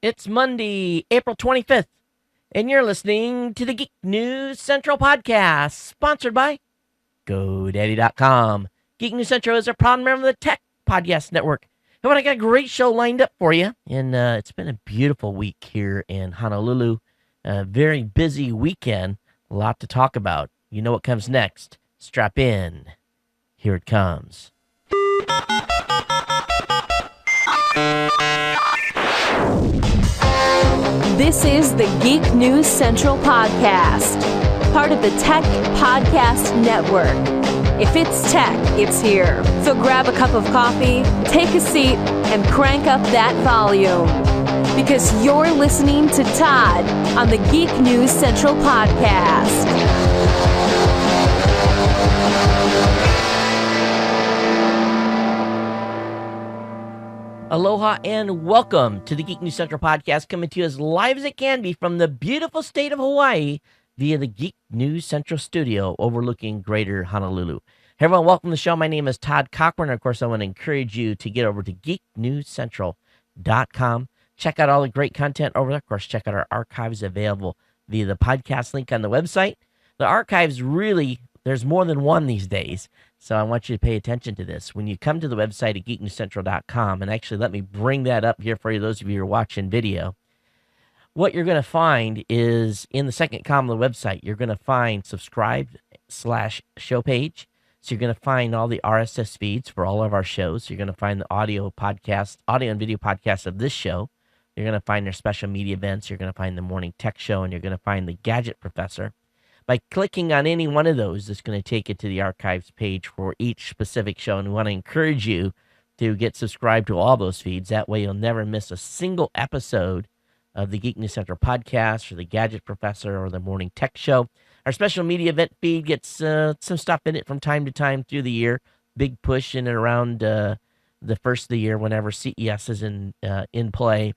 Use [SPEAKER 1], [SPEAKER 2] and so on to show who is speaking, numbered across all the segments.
[SPEAKER 1] It's Monday, April 25th, and you're listening to the Geek News Central podcast, sponsored by GoDaddy.com. Geek News Central is a proud member of the Tech Podcast Network. And I got a great show lined up for you, and it's been a beautiful week here in Honolulu. A very busy weekend, a lot to talk about. You know what comes next. Strap in. Here it comes.
[SPEAKER 2] This is the Geek News Central podcast, part of the Tech Podcast Network. If it's tech, it's here. So grab a cup of coffee, take a seat, and crank up that volume. Because you're listening to Todd on the Geek News Central podcast.
[SPEAKER 1] Aloha and welcome to the Geek News Central podcast, coming to you as live as it can be from the beautiful state of Hawaii via the Geek News Central studio overlooking Greater Honolulu. Hey everyone, welcome to the show. My name is Todd Cochran. Of course, I want to encourage you to get over to geeknewscentral.com. Check out all the great content over there. Of course, check out our archives available via the podcast link on the website. The archives really, there's more than one these days. So I want you to pay attention to this. When you come to the website at geeknewscentral.com, and actually let me bring that up here for you, those of you who are watching video, what you're going to find is in the second column of the website, you're going to find subscribe/show page. So you're going to find all the RSS feeds for all of our shows. You're going to find the audio and video podcasts of this show. You're going to find their special media events. You're going to find the morning tech show, and you're going to find the Gadget Professor. By clicking on any one of those, it's going to take you to the archives page for each specific show. And we want to encourage you to get subscribed to all those feeds. That way you'll never miss a single episode of the Geek News Central podcast or the Gadget Professor or the Morning Tech Show. Our special media event feed gets some stuff in it from time to time through the year. Big push in and around the first of the year whenever CES is in play.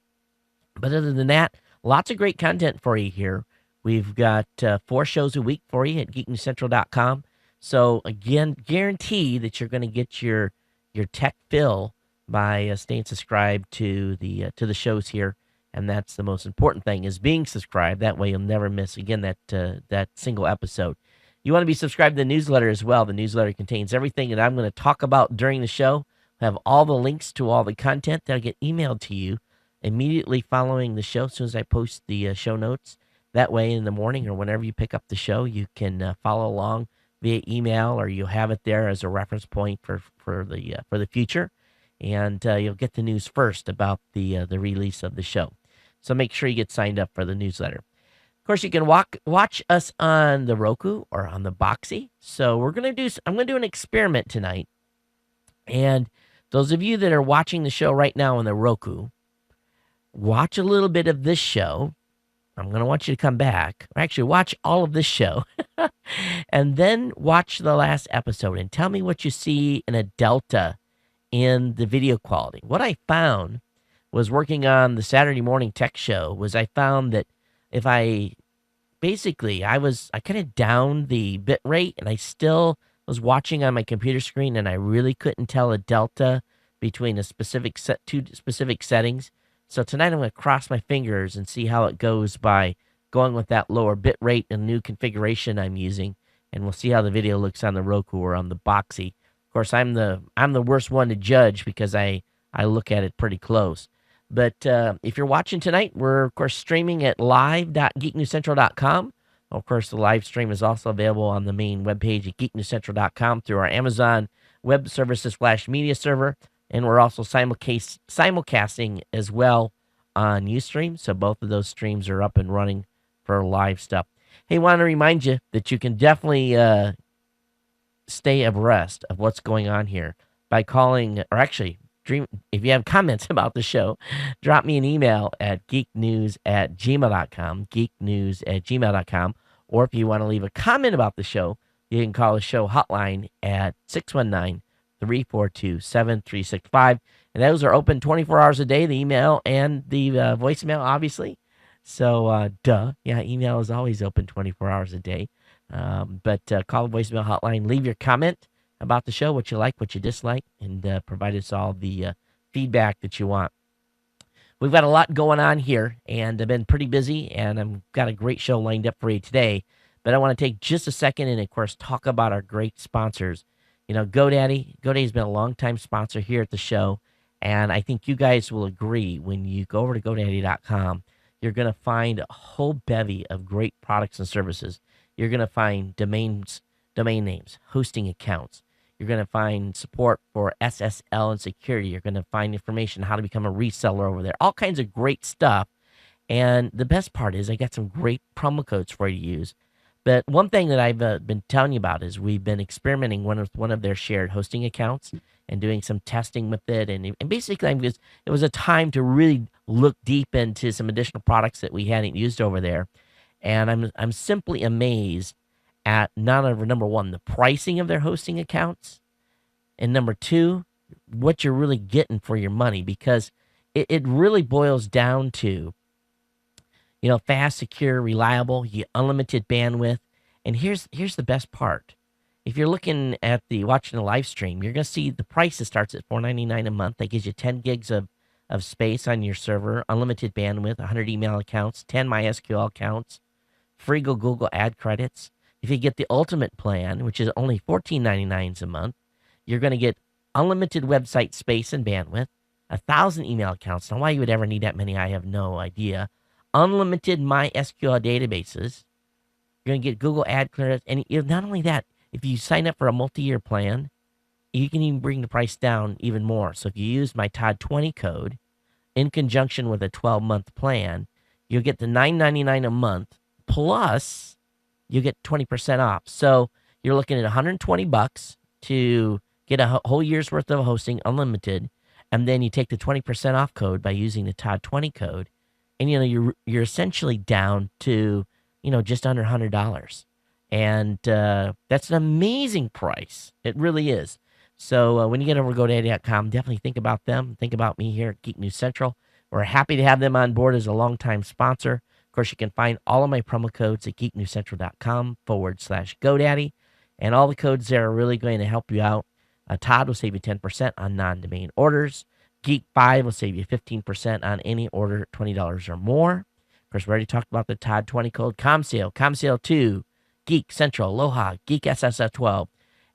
[SPEAKER 1] But other than that, lots of great content for you here. We've got 4 shows a week for you at geeknewscentral.com. So, again, guarantee that you're going to get your tech fill by staying subscribed to the shows here. And that's the most important thing, is being subscribed. That way you'll never miss, again, that single episode. You want to be subscribed to the newsletter as well. The newsletter contains everything that I'm going to talk about during the show. I have all the links to all the content that'll get emailed to you immediately following the show as soon as I post the show notes. That way, in the morning or whenever you pick up the show, you can follow along via email, or you'll have it there as a reference point for the future, and you'll get the news first about the release of the show. So make sure you get signed up for the newsletter. Of course, you can watch us on the Roku or on the Boxy. So I'm going to do an experiment tonight, and those of you that are watching the show right now on the Roku, watch a little bit of this show. I'm going to want you to come back, or actually watch all of this show, and then watch the last episode and tell me what you see in a delta in the video quality. What I found was, working on the Saturday morning tech show, was I found that if I kind of downed the bit rate, and I still was watching on my computer screen, and I really couldn't tell a delta between two specific settings. So tonight I'm going to cross my fingers and see how it goes by going with that lower bit rate and new configuration I'm using, and we'll see how the video looks on the Roku or on the Boxy. Of course, I'm the worst one to judge because I look at it pretty close. But if you're watching tonight, we're of course streaming at live.geeknewscentral.com. Of course, the live stream is also available on the main webpage at geeknewscentral.com through our Amazon Web Services /media server. And we're also simulcasting as well on Ustream. So both of those streams are up and running for live stuff. Hey, want to remind you that you can definitely stay abreast of what's going on here by calling, or actually, if you have comments about the show, drop me an email at geeknews@gmail.com, geeknews@gmail.com. Or if you want to leave a comment about the show, you can call the show hotline at 619-342-7365. And those are open 24 hours a day, the email and the voicemail, obviously. So, email is always open 24 hours a day. But call the voicemail hotline, leave your comment about the show, what you like, what you dislike, and provide us all the feedback that you want. we've got a lot going on here, and I've been pretty busy, and I've got a great show lined up for you today. But I want to take just a second and, of course, talk about our great sponsors. GoDaddy's been a longtime sponsor here at the show, and I think you guys will agree when you go over to GoDaddy.com, you're going to find a whole bevy of great products and services. You're going to find domain names, hosting accounts. You're going to find support for SSL and security. You're going to find information how to become a reseller over there. All kinds of great stuff. And the best part is I got some great promo codes for you to use. But one thing that I've been telling you about is we've been experimenting with one of their shared hosting accounts and doing some testing with it. And basically, it was a time to really look deep into some additional products that we hadn't used over there. And I'm simply amazed at number one, the pricing of their hosting accounts, and number two, what you're really getting for your money, because it really boils down to, fast, secure, reliable, you get unlimited bandwidth. And here's the best part. If you're watching the live stream, you're going to see the price starts at $4.99 a month. That gives you 10 gigs of space on your server, unlimited bandwidth, 100 email accounts, 10 MySQL accounts, free Google ad credits. If you get the ultimate plan, which is only $14.99 a month, you're going to get unlimited website space and bandwidth, 1,000 email accounts. Now, why you would ever need that many, I have no idea. Unlimited MySQL databases. You're going to get Google ad credits. And not only that, if you sign up for a multi-year plan, you can even bring the price down even more. So if you use my Todd20 code in conjunction with a 12-month plan, you'll get the $9.99 a month, plus you get 20% off. So you're looking at $120 to get a whole year's worth of hosting unlimited, and then you take the 20% off code by using the Todd20 code, and you're essentially down to just under $100, and that's an amazing price. It really is. So when you get over to GoDaddy.com, definitely think about them. Think about me here at Geek News Central. We're happy to have them on board as a longtime sponsor. Of course, you can find all of my promo codes at geeknewscentral.com/GoDaddy. And all the codes there are really going to help you out. Todd will save you 10% on non-domain orders. Geek5 will save you 15% on any order $20 or more. Of course, we already talked about the Todd20 code. ComSale 2, Geek Central, Aloha, Geek SSF12.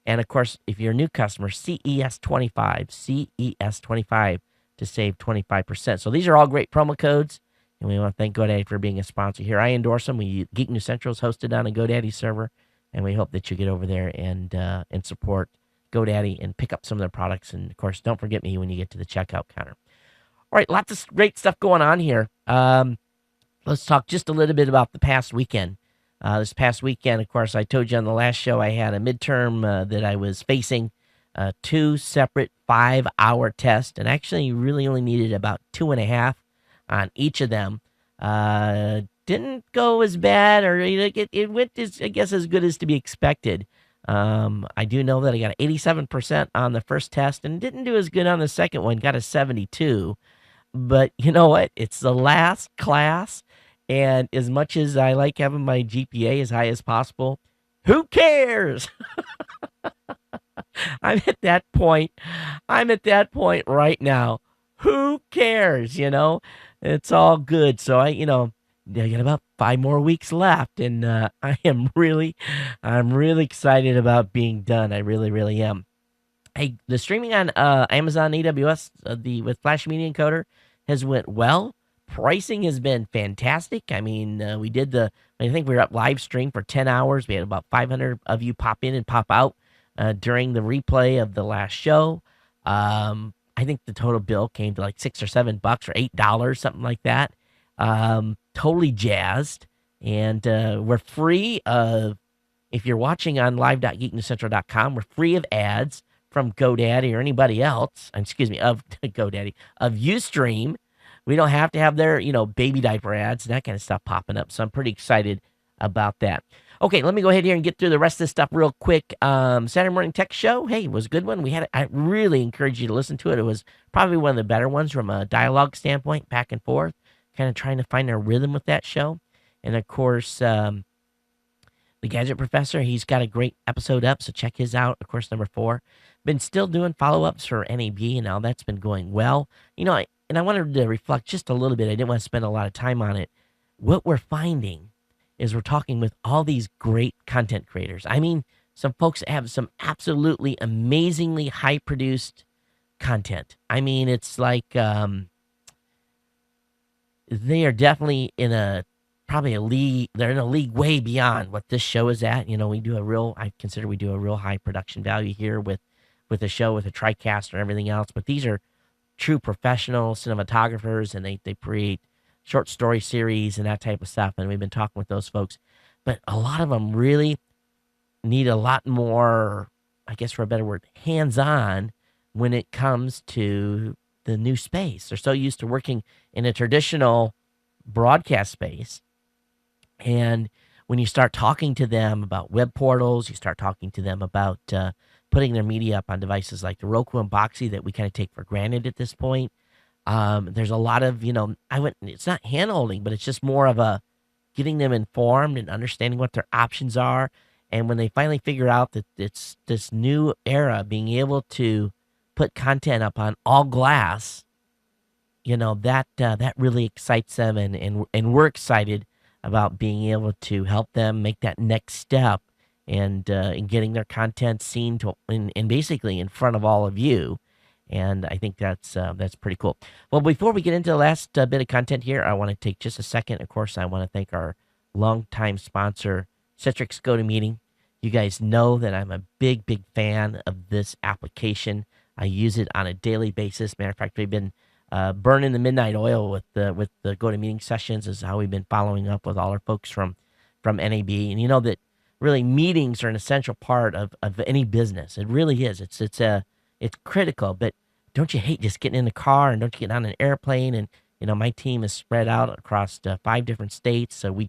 [SPEAKER 1] And of course, if you're a new customer, CES25 to save 25%. So these are all great promo codes. And we want to thank GoDaddy for being a sponsor here. I endorse them. Geek News Central is hosted on a GoDaddy server, and we hope that you get over there and support GoDaddy and pick up some of their products. And, of course, don't forget me when you get to the checkout counter. All right, lots of great stuff going on here. Let's talk just a little bit about the past weekend. This past weekend, of course, I told you on the last show I had a midterm that I was facing, 2 separate 5-hour tests, and actually really only needed about 2.5 on each of them. Didn't go as bad, or it went I guess as good as to be expected. I do know that I got 87% on the first test and didn't do as good on the second one. Got a 72. But you know what? It's the last class, and as much as I like having my GPA as high as possible, who cares? I'm at that point right now. Who cares? It's all good. So I got about 5 more weeks left, and I'm really excited about being done. I really, really am. Hey, the streaming on Amazon AWS with Flash Media Encoder has went well. Pricing has been fantastic. I mean, I think we were up live stream for 10 hours. We had about 500 of you pop in and pop out during the replay of the last show. I think the total bill came to like $6 or $7 or $8, something like that. Totally jazzed. And we're free of, if you're watching on live.geeknewscentral.com, we're free of ads from GoDaddy or anybody else. Of GoDaddy, of Ustream. We don't have to have their, baby diaper ads and that kind of stuff popping up. So I'm pretty excited about that. Okay, let me go ahead here and get through the rest of this stuff real quick. Saturday Morning Tech Show, hey, it was a good one. I really encourage you to listen to it. It was probably one of the better ones from a dialogue standpoint, back and forth, kind of trying to find our rhythm with that show. And, of course, the Gadget Professor, he's got a great episode up, so check his out. Of course, number 4. Been still doing follow-ups for NAB, and all that's been going well. and I wanted to reflect just a little bit. I didn't want to spend a lot of time on it. What we're finding is we're talking with all these great content creators. I mean, some folks have some absolutely amazingly high produced content. I mean, it's like they are definitely in a probably a league. They're in a league way beyond what this show is at. I consider we do a real high production value here with the show, with a TriCast and everything else. But these are true professional cinematographers, and they create short story series and that type of stuff. And we've been talking with those folks, but a lot of them really need a lot more, I guess for a better word, hands-on when it comes to the new space. They're so used to working in a traditional broadcast space. And when you start talking to them about web portals, you start talking to them about putting their media up on devices like the Roku and Boxy that we kind of take for granted at this point. There's a lot of, it's not hand holding, but it's just more of a getting them informed and understanding what their options are. And when they finally figure out that it's this new era, being able to put content up on all glass, that really excites them, and we're excited about being able to help them make that next step and in getting their content seen and basically in front of all of you. And I think that's pretty cool. Well, before we get into the last bit of content here, I want to take just a second. Of course, I want to thank our longtime sponsor, Citrix GoToMeeting. You guys know that I'm a big fan of this application. I use it on a daily basis. Matter of fact, we've been burning the midnight oil with the GoToMeeting sessions. Is how we've been following up with all our folks from NAB. And you know that really meetings are an essential part of any business. It really is. It's critical. But don't you hate just getting in the car, and don't you get on an airplane? And my team is spread out across 5 different states, so we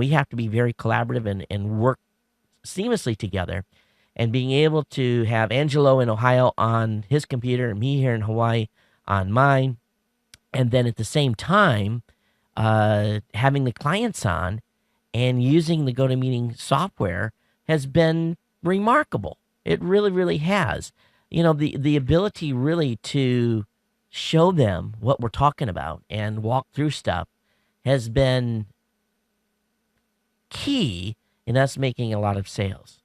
[SPEAKER 1] have to be very collaborative and work seamlessly together. And being able to have Angelo in Ohio on his computer and me here in Hawaii on mine, and then at the same time having the clients on and using the GoToMeeting software has been remarkable. It really, really has. The ability really to show them what we're talking about and walk through stuff has been key in us making a lot of sales.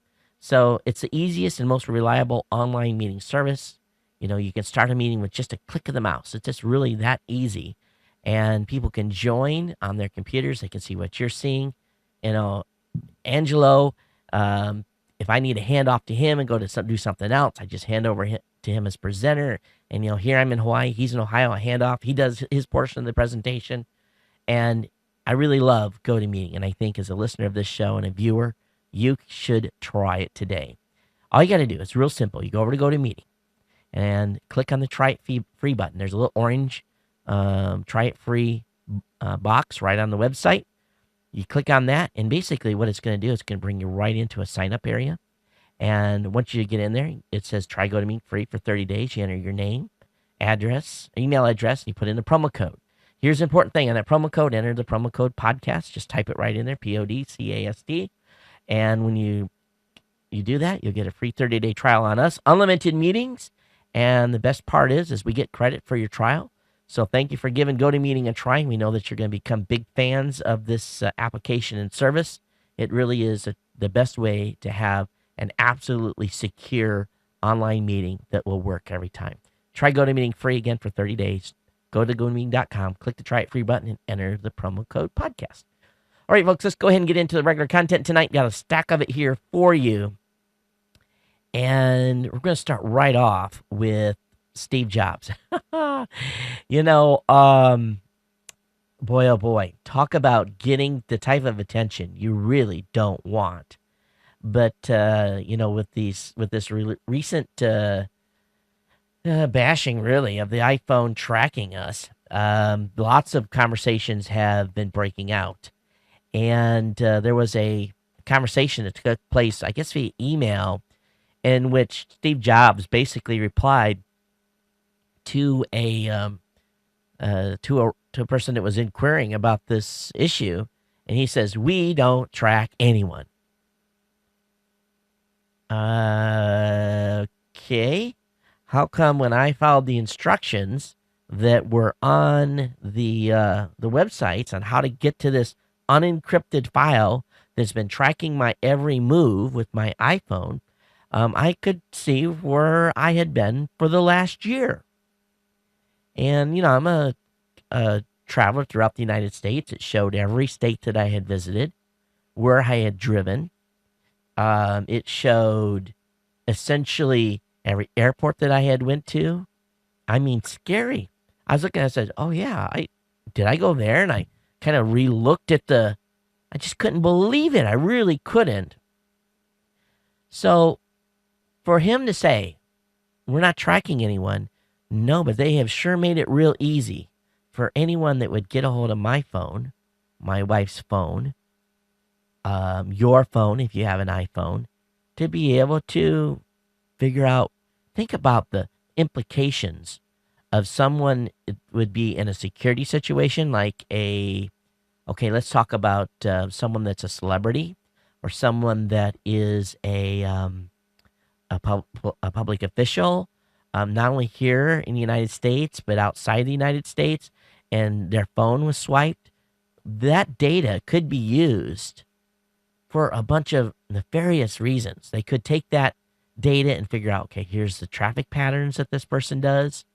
[SPEAKER 1] So it's the easiest and most reliable online meeting service. You can start a meeting with just a click of the mouse. It's just really that easy. And people can join on their computers. They can see what you're seeing. Angelo, if I need to hand off to him and go to do something else, I just hand over to him as presenter. And, here I'm in Hawaii. He's in Ohio. I hand off. He does his portion of the presentation. And I really love GoToMeeting. And I think as a listener of this show and a viewer, you should try it today. All you got to do is real simple. You go over to GoToMeeting and click on the Try It Free button. There's a little orange Try It Free box right on the website. You click on that, and basically what it's going to do is it's going to bring you right into a sign-up area. And once you get in there, it says try GoToMeeting free for 30 days. You enter your name, address, email address, and you put in the promo code. Here's the important thing. On that promo code, enter the promo code podcast. Just type it right in there, PODCAST. And when you do that, you'll get a free 30-day trial on us, unlimited meetings. And the best part is we get credit for your trial. So thank you for giving GoToMeeting a try. We know that you're going to become big fans of this application and service. It really is the best way to have an absolutely secure online meeting that will work every time. Try GoToMeeting free again for 30 days. Go to GoToMeeting.com, click the Try It Free button, and enter the promo code podcast. All right, folks, let's go ahead and get into the regular content tonight. Got a stack of it here for you. And we're going to start right off with Steve Jobs. Boy, oh boy, talk about getting the type of attention you really don't want. But, with this recent bashing, really, of the iPhone tracking us, lots of conversations have been breaking out. And there was a conversation that took place, I guess, via email, in which Steve Jobs basically replied to a person that was inquiring about this issue, and he says, "We don't track anyone." Okay, how come when I followed the instructions that were on the websites on how to get to this unencrypted file that's been tracking my every move with my iPhone, I could see where I had been for the last year. And, I'm a traveler throughout the United States. It showed every state that I had visited, where I had driven. It showed essentially every airport that I had went to. I mean, scary. I was looking, I said, oh yeah, I go there? And I kind of re-looked at I just couldn't believe it. I really couldn't. So for him to say, we're not tracking anyone, no, but they have sure made it real easy for anyone that would get a hold of my phone, my wife's phone, your phone, if you have an iPhone, to be able to figure out, think about the implications of someone it would be in a security situation like okay, let's talk about someone that's a celebrity or someone that is a public official, not only here in the United States, but outside the United States, and their phone was swiped. That data could be used for a bunch of nefarious reasons. They could take that data and figure out, okay, here's the traffic patterns that this person does.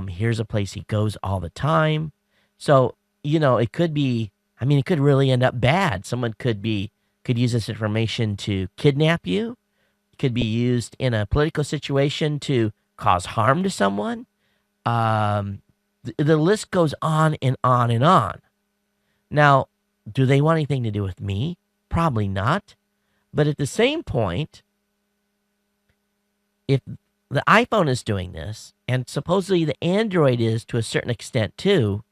[SPEAKER 1] Here's a place he goes all the time. So, it could be, it could really end up bad. Someone could use this information to kidnap you. It could be used in a political situation to cause harm to someone. The list goes on and on and on. Now, do they want anything to do with me? Probably not. But at the same point, if the iPhone is doing this, and supposedly the Android is to a certain extent too,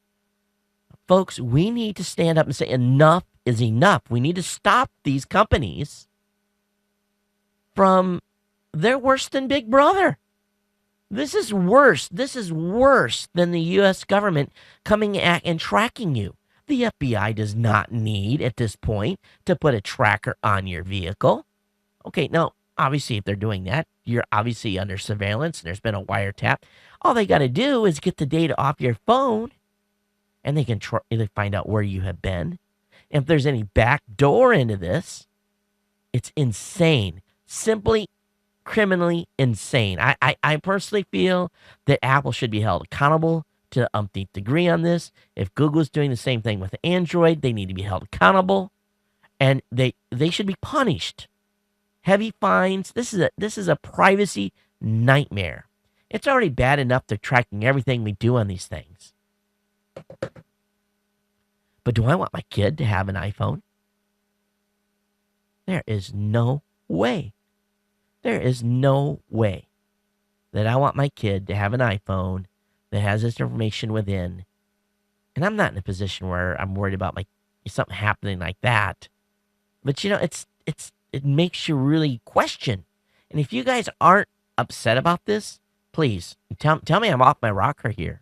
[SPEAKER 1] folks, we need to stand up and say enough is enough. We need to stop these companies from, they're worse than Big Brother. This is worse. This is worse than the U.S. government coming at and tracking you. The FBI does not need, at this point, to put a tracker on your vehicle. Okay, now, obviously, if they're doing that, you're obviously under surveillance and there's been a wiretap. All they got to do is get the data off your phone and they can find out where you have been. And if there's any back door into this, it's insane. Simply criminally insane. I personally feel that Apple should be held accountable to the umpteenth degree on this. If Google's doing the same thing with Android, they need to be held accountable. And they should be punished. Heavy fines. This is a privacy nightmare. It's already bad enough they're tracking everything we do on these things. But do I want my kid to have an iPhone? There is no way. There is no way that I want my kid to have an iPhone that has this information within. And I'm not in a position where I'm worried about something happening like that. But it makes you really question. And if you guys aren't upset about this, please tell me I'm off my rocker here.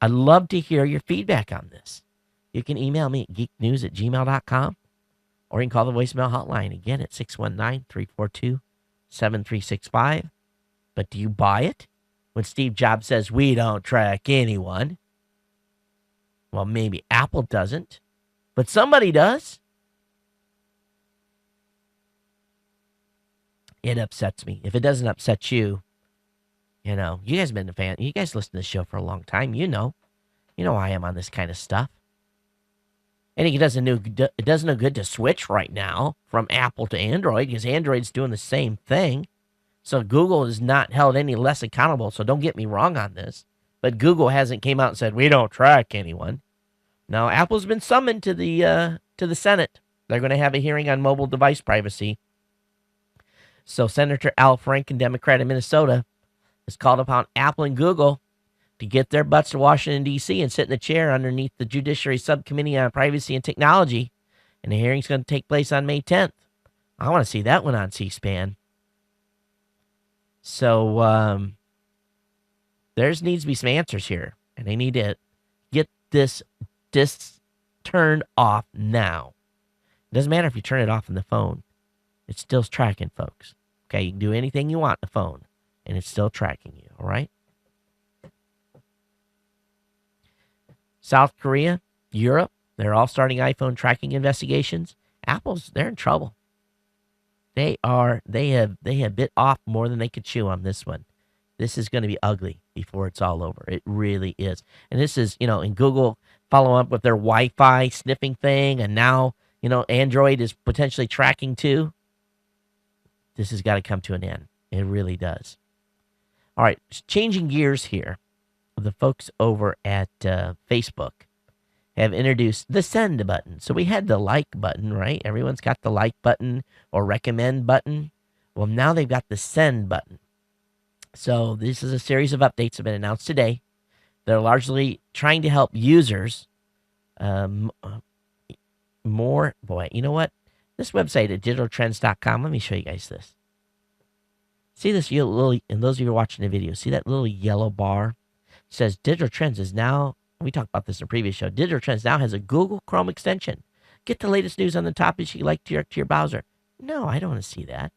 [SPEAKER 1] I'd love to hear your feedback on this. You can email me at geeknews@gmail.com, or you can call the voicemail hotline again at 619-342-7365. But do you buy it? When Steve Jobs says we don't track anyone. Well, maybe Apple doesn't, but somebody does. It upsets me. If it doesn't upset you, you guys have been a fan. You guys listen to the show for a long time. You know I am on this kind of stuff. I think it doesn't no good to switch right now from Apple to Android because Android's doing the same thing. So Google is not held any less accountable. So don't get me wrong on this. But Google hasn't came out and said we don't track anyone. Now Apple's been summoned to the Senate. They're going to have a hearing on mobile device privacy. So Senator Al Franken, Democrat of Minnesota, has called upon Apple and Google to get their butts to Washington, D.C. and sit in the chair underneath the Judiciary Subcommittee on Privacy and Technology. And the hearing's going to take place on May 10th. I want to see that one on C-SPAN. So there needs to be some answers here. And they need to get this turned off now. It doesn't matter if you turn it off on the phone. It's still tracking, folks. Okay, you can do anything you want on the phone, and it's still tracking you, all right? South Korea, Europe, they're all starting iPhone tracking investigations. They're in trouble. They have bit off more than they could chew on this one. This is going to be ugly before it's all over. It really is. And this is, in Google follow up with their Wi-Fi sniffing thing, and now, Android is potentially tracking too. This has got to come to an end. It really does. All right, changing gears here. The folks over at Facebook have introduced the send button. So we had the like button, right? Everyone's got the like button or recommend button. Well, now they've got the send button. So this is a series of updates that have been announced today. They're largely trying to help users more. Boy, you know what? This website at digitaltrends.com, let me show you guys this. See this little, and those of you who are watching the video, see that little yellow bar? It says Digital Trends is now, we talked about this in a previous show, Digital Trends now has a Google Chrome extension. Get the latest news on the topics you like to your browser. No, I don't want to see that.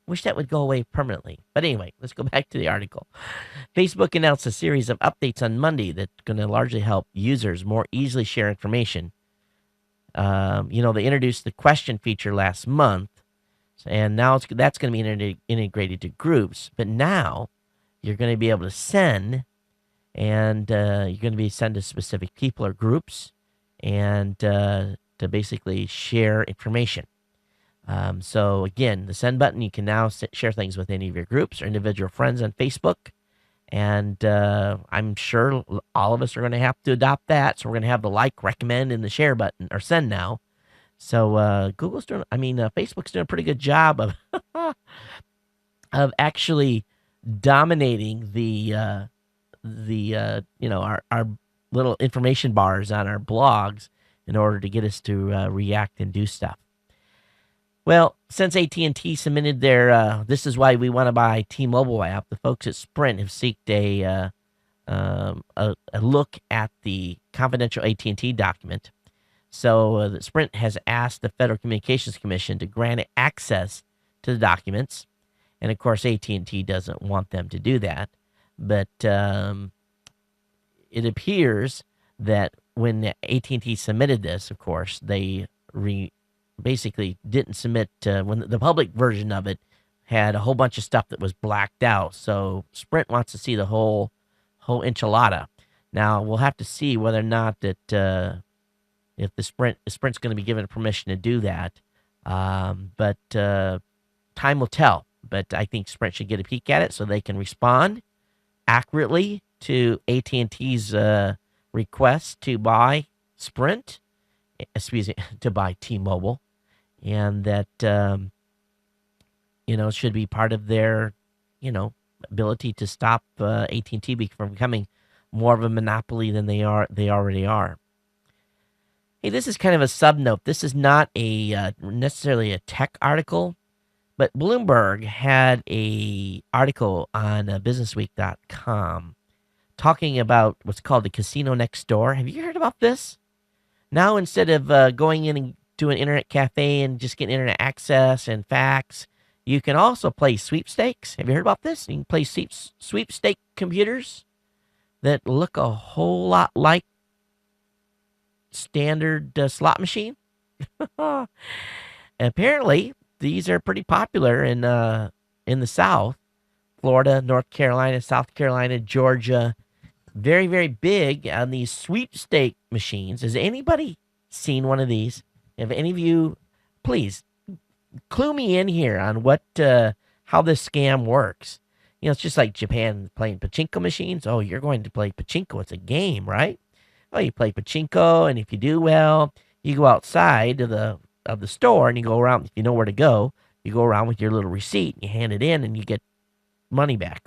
[SPEAKER 1] Wish that would go away permanently. But anyway, let's go back to the article. Facebook announced a series of updates on Monday that's going to largely help users more easily share information. They introduced the question feature last month, and now that's going to be integrated to groups. But now you're going to be able to send, and you're going to be sent to specific people or groups, and to basically share information. So again, the send button, you can now share things with any of your groups or individual friends on Facebook. And I'm sure all of us are going to have to adopt that. So we're going to have the like, recommend, and the share button or send now. So Facebook's doing a pretty good job of of actually dominating our little information bars on our blogs in order to get us to react and do stuff. Well, since AT&T submitted their "This is why we want to buy T-Mobile" app, the folks at Sprint have sought a look at the confidential AT&T document. So the Sprint has asked the Federal Communications Commission to grant it access to the documents, and of course AT&T doesn't want them to do that. But it appears that when AT&T submitted this, of course, they basically didn't submit when the public version of it had a whole bunch of stuff that was blacked out. So Sprint wants to see the whole enchilada. Now we'll have to see whether or not that if Sprint's going to be given permission to do that. But time will tell. But I think Sprint should get a peek at it so they can respond accurately to AT&T's request to buy to buy T-Mobile, and that should be part of their ability to stop AT&T from becoming more of a monopoly than they already are. Hey, this is kind of a sub note. This is not a necessarily a tech article, but Bloomberg had a article on businessweek.com talking about what's called the casino next door. Have you heard about this? Now, instead of going in to an internet cafe and just getting internet access and fax, you can also play sweepstakes. Have you heard about this? You can play sweepstake computers that look a whole lot like standard slot machine. Apparently, these are pretty popular in the South. Florida, North Carolina, South Carolina, Georgia. Very, very big on these sweepstake machines. Has anybody seen one of these? Have any of you, please, clue me in here on how this scam works. It's just like Japan playing pachinko machines. Oh, you're going to play pachinko. It's a game, right? Oh, you play pachinko, and if you do well, you go outside of the store, and you go around. If you know where to go, you go around with your little receipt, and you hand it in, and you get money back.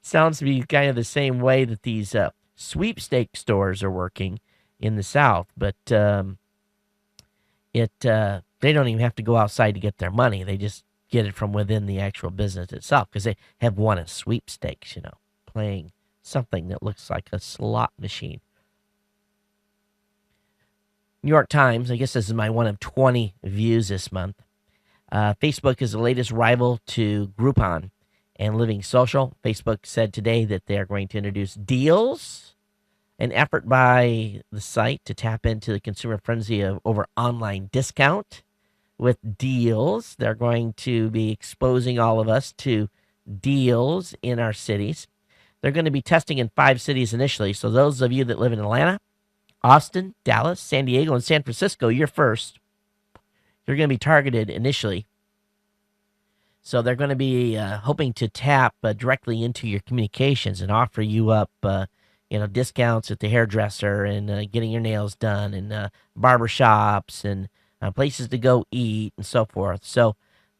[SPEAKER 1] Sounds to be kind of the same way that these sweepstake stores are working in the South, but they don't even have to go outside to get their money. They just get it from within the actual business itself because they have won a sweepstakes, playing something that looks like a slot machine. New York Times, I guess this is my one of 20 views this month. Facebook is the latest rival to Groupon and Living Social. Facebook said today that they are going to introduce deals an effort by the site to tap into the consumer frenzy of over online discount with deals. They're going to be exposing all of us to deals in our cities. They're going to be testing in 5 cities initially. So those of you that live in Atlanta, Austin, Dallas, San Diego, and San Francisco, you're first. You're going to be targeted initially. So they're going to be hoping to tap directly into your communications and offer you up, discounts at the hairdresser and getting your nails done and barber shops and places to go eat and so forth. So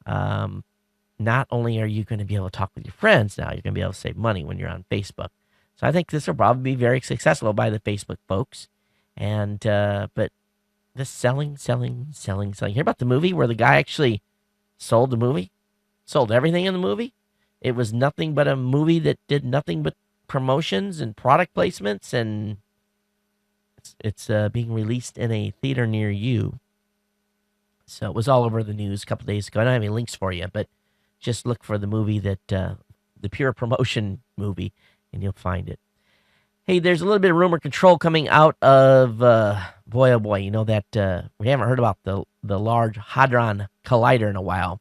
[SPEAKER 1] not only are you going to be able to talk with your friends now, you're going to be able to save money when you're on Facebook. So I think this will probably be very successful by the Facebook folks. And but this selling. Hear about the movie where the guy actually sold the movie? Sold everything in the movie? It was nothing but a movie that did nothing but promotions and product placements, and it's being released in a theater near you. So it was all over the news a couple days ago. I don't have any links for you, but just look for the movie that the pure promotion movie, and you'll find it. Hey, there's a little bit of rumor control coming out of, boy, oh boy, you know that we haven't heard about the Large Hadron Collider in a while.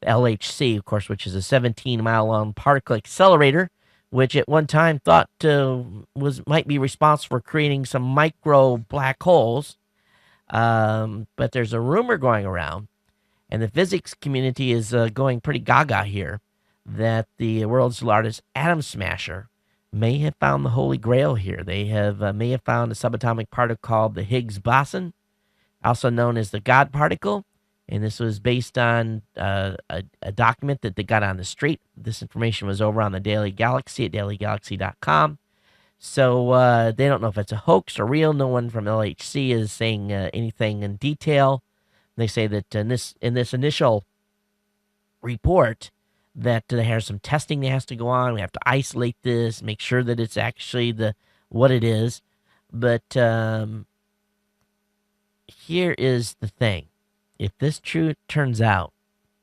[SPEAKER 1] The LHC, of course, which is a 17-mile-long particle accelerator, which at one time thought might be responsible for creating some micro black holes. But there's a rumor going around, and the physics community is going pretty gaga here, that the world's largest atom smasher may have found the Holy Grail here. They may have found a subatomic particle called the Higgs boson, also known as the God particle. And this was based on a document that they got on the street. This information was over on the Daily Galaxy at dailygalaxy.com. So they don't know if it's a hoax or real. No one from LHC is saying anything in detail. They say that in this initial report that there's some testing that has to go on. We have to isolate this, make sure that it's actually what it is. But here is the thing. If this turns out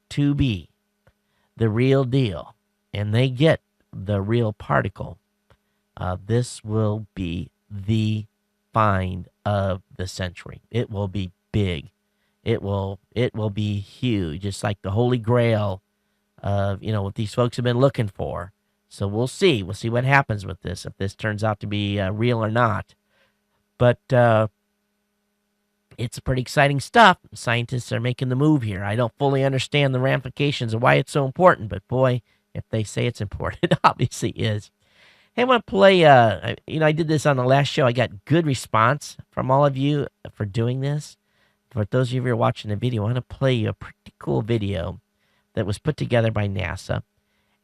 [SPEAKER 1] to be the real deal and they get the real particle, this will be the find of the century. It will be big. It will be huge. It's like the Holy Grail of, what these folks have been looking for. So we'll see. We'll see what happens with this, if this turns out to be real or not. But it's pretty exciting stuff. Scientists are making the move here. I don't fully understand the ramifications of why it's so important, but boy, if they say it's important, it obviously is. Hey, I want to play, I did this on the last show. I got good response from all of you for doing this. For those of you who are watching the video, I want to play you a pretty cool video that was put together by NASA.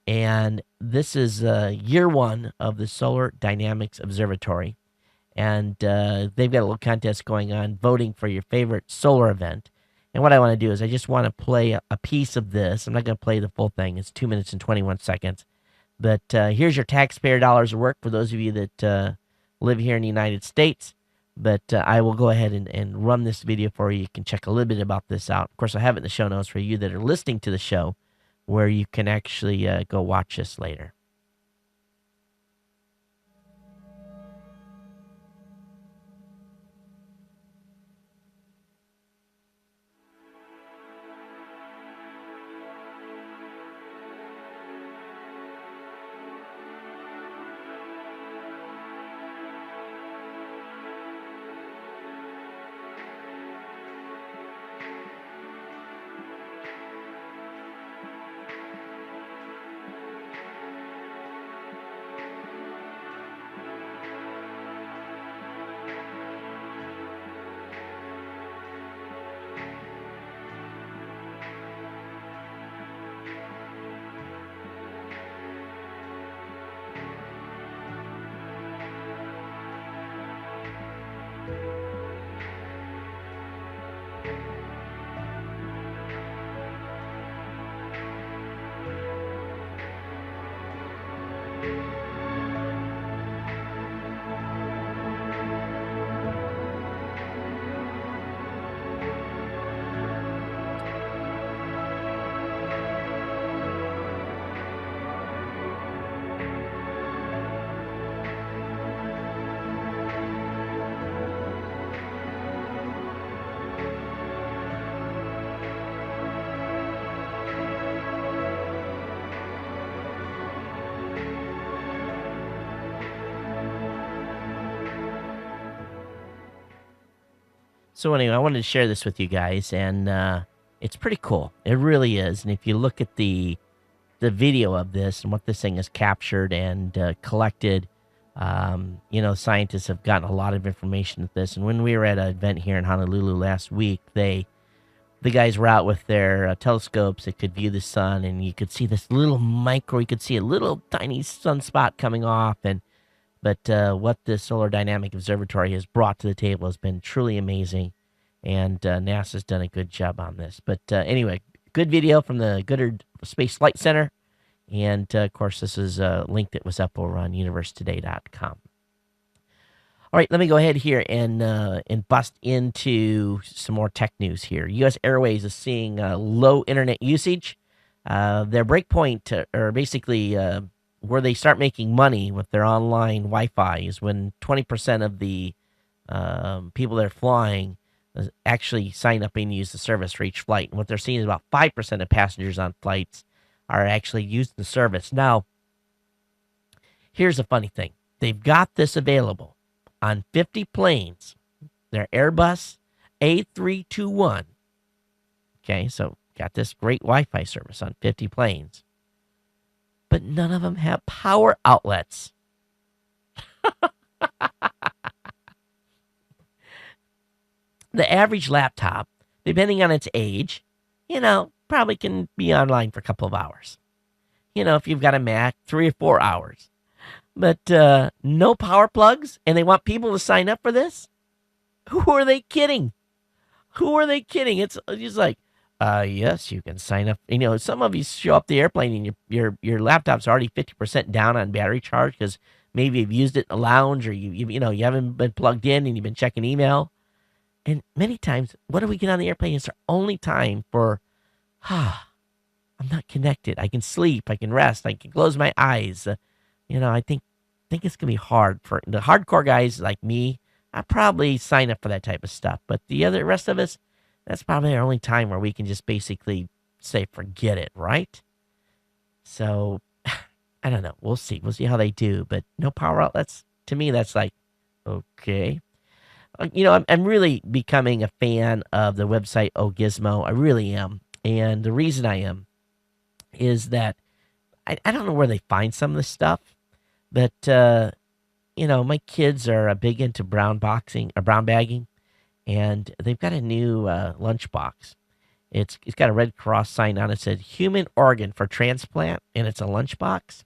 [SPEAKER 1] And this is year 1 of the Solar Dynamics Observatory. And they've got a little contest going on, voting for your favorite solar event. And what I want to do is I just want to play a piece of this. I'm not going to play the full thing. It's 2 minutes and 21 seconds. But here's your taxpayer dollars of work for those of you that live here in the United States. But I will go ahead and run this video for you. You can check a little bit about this out. Of course, I have it in the show notes for you that are listening to the show, where you can actually go watch this later. So anyway, I wanted to share this with you guys, and it's pretty cool. It really is. And if you look at the video of this and what this thing has captured and collected, scientists have gotten a lot of information with this. And when we were at an event here in Honolulu last week, the guys were out with their telescopes that could view the sun, and you could see this little micro. You could see a little tiny sunspot coming off, but what the Solar Dynamic Observatory has brought to the table has been truly amazing, and NASA's done a good job on this. But anyway, good video from the Goddard Space Flight Center, and of course, this is a link that was up over on universetoday.com. All right, let me go ahead here and bust into some more tech news here. U.S. Airways is seeing low internet usage. Their breakpoint, or basically where they start making money with their online Wi-Fi, is when 20% of the people that are flying actually sign up and use the service for each flight. And what they're seeing is about 5% of passengers on flights are actually using the service. Now, here's a funny thing. They've got this available on 50 planes. They're Airbus A321. Okay, so got this great Wi-Fi service on 50 planes. But none of them have power outlets. The average laptop, depending on its age, probably can be online for a couple of hours. If you've got a Mac, 3 or 4 hours. But no power plugs, and they want people to sign up for this? Who are they kidding? Who are they kidding? It's just like, yes, you can sign up. Some of you show up the airplane and your laptop's already 50% down on battery charge because maybe you've used it in a lounge, or you haven't been plugged in and you've been checking email. And many times, what do we get on the airplane? It's our only time for, I'm not connected. I can sleep. I can rest. I can close my eyes. I think it's gonna be hard for the hardcore guys like me. I probably sign up for that type of stuff, but the rest of us, that's probably our only time where we can just basically say forget it, right? So I don't know. We'll see. We'll see how they do. But no power outlets, to me, that's like, okay. I'm really becoming a fan of the website Gizmo. I really am. And the reason I am is that I don't know where they find some of this stuff, but, my kids are big into brown bagging, and they've got a new lunchbox. It's got a Red Cross sign on it. It said human organ for transplant, and it's a lunchbox.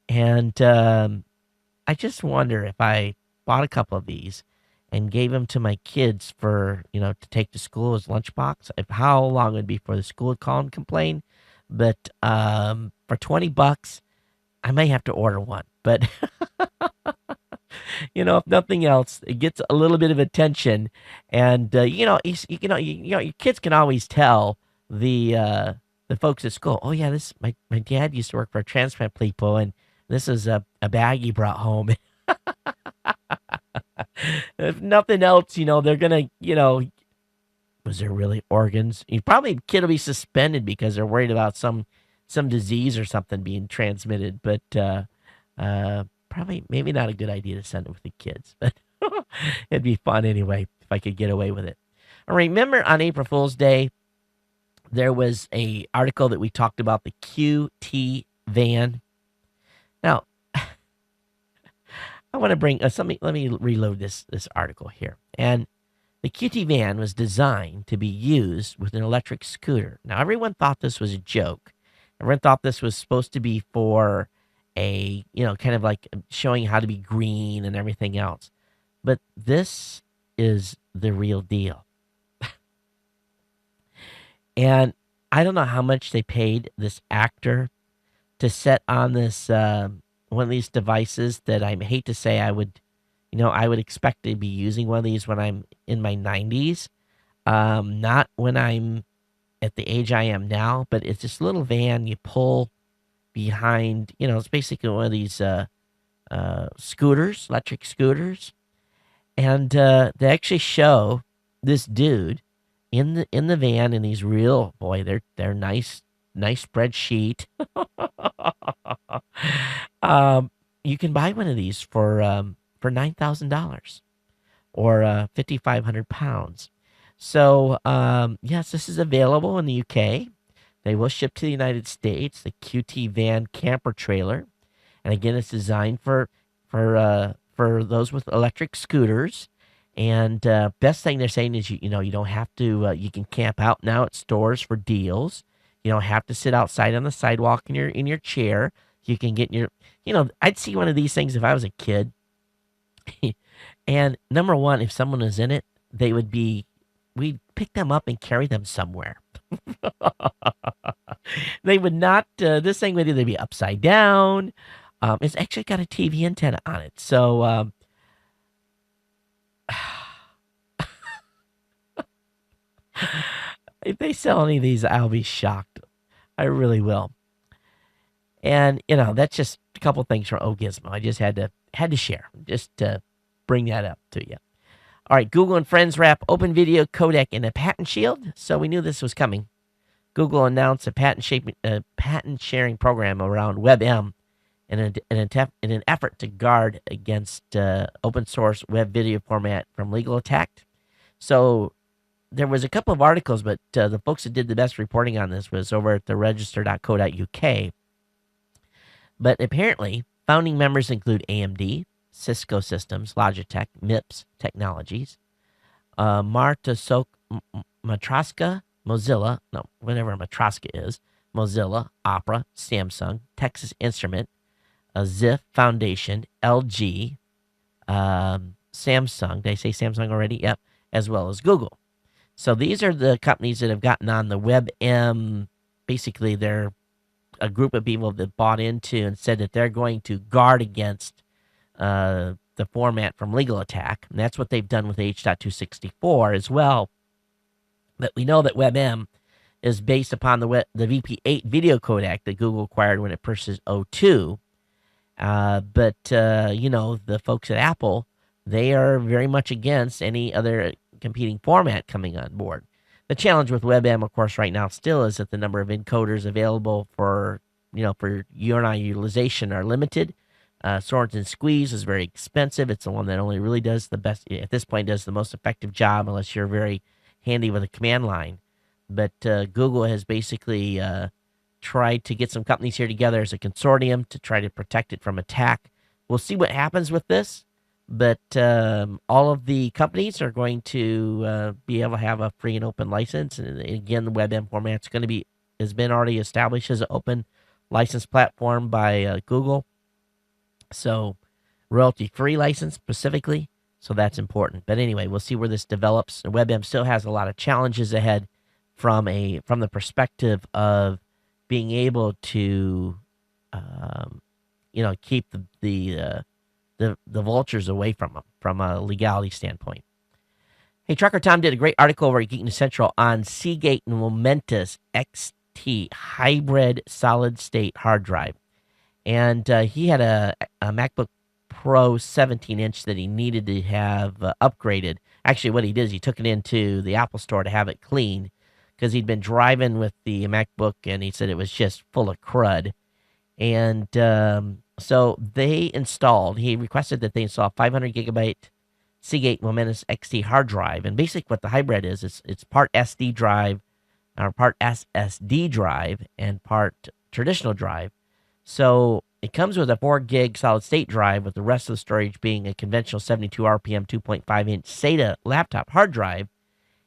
[SPEAKER 1] And I just wonder if I bought a couple of these and gave them to my kids for, to take to school as lunchbox, how long it would be before the school would call and complain. But for $20, I may have to order one. But if nothing else, it gets a little bit of attention, and your kids can always tell the folks at school. Oh yeah, this my dad used to work for a transplant people, and this is a bag he brought home. If nothing else, they're gonna, was there really organs? Probably kid will be suspended because they're worried about some disease or something being transmitted. But probably maybe not a good idea to send it with the kids. But it'd be fun anyway if I could get away with it. All right, remember on April Fool's Day, there was a article that we talked about, the QT van. Now, I want to bring let me reload this article here. And the QT van was designed to be used with an electric scooter. Now, everyone thought this was a joke. Everyone thought this was supposed to be for a, kind of like showing how to be green and everything else. But this is the real deal. And I don't know how much they paid this actor to set on this one of these devices that I hate to say I would expect to be using one of these when I'm in my 90s. Not when I'm at the age I am now, but it's this little van you pull behind, it's basically one of these scooters, electric scooters. And they actually show this dude in the van in these real, boy, they're nice spreadsheet. You can buy one of these for $9,000 or 5,500 pounds. So, yes, this is available in the UK. They will ship to the United States. The QT van camper trailer, and again, it's designed for those with electric scooters. And best thing they're saying is you don't have to you can camp out now at stores for deals. You don't have to sit outside on the sidewalk in your chair. You can get in your I'd see one of these things if I was a kid. And number one, if someone was in it, we'd pick them up and carry them somewhere. They would not, this thing would either be upside down. It's actually got a TV antenna on it. So, if they sell any of these, I'll be shocked. I really will. And, that's just a couple things from Gizmo. I just had to share, just to bring that up to you. All right, Google and Friends wrap open video codec in a patent shield. So we knew this was coming. Google announced a patent sharing program around WebM in an effort to guard against open source web video format from legal attack. So there was a couple of articles, but the folks that did the best reporting on this was over at the register.co.uk. But apparently, founding members include AMD, Cisco Systems, Logitech, MIPS Technologies, Matroska, Mozilla, no, whatever Matroska is, Mozilla, Opera, Samsung, Texas Instrument, Ziff Foundation, LG, Samsung. Did I say Samsung already? Yep. As well as Google. So these are the companies that have gotten on the WebM. Basically, they're a group of people that bought into and said that they're going to guard against the format from legal attack. And that's what they've done with H.264 as well. But we know that WebM is based upon the VP8 video codec that Google acquired when it purchased O2. But the folks at Apple, they are very much against any other competing format coming on board. The challenge with WebM, of course, right now still is that the number of encoders available for UNI utilization are limited. Sorensen Squeeze is very expensive. It's the one that only really does the best, at this point, does the most effective job unless you're very handy with a command line. But Google has basically tried to get some companies here together as a consortium to try to protect it from attack. We'll see what happens with this, but all of the companies are going to be able to have a free and open license. And again, the WebM format's has been already established as an open license platform by Google. So royalty-free license specifically. So that's important. But anyway, we'll see where this develops. WebM still has a lot of challenges ahead from the perspective of being able to, keep the vultures away from them from a legality standpoint. Hey, Trucker Tom did a great article over at Geek News Central on Seagate and Momentus XT hybrid solid state hard drive. And he had a MacBook Pro 17-inch that he needed to have upgraded. Actually, what he did is he took it into the Apple Store to have it cleaned because he'd been driving with the MacBook and he said it was just full of crud. And so he requested that they install a 500 gigabyte Seagate Momentus XT hard drive. And basically what the hybrid is, it's part SD drive, or part SSD drive, and part traditional drive. So it comes with a 4 gig solid state drive, with the rest of the storage being a conventional 72 RPM 2.5 inch SATA laptop hard drive.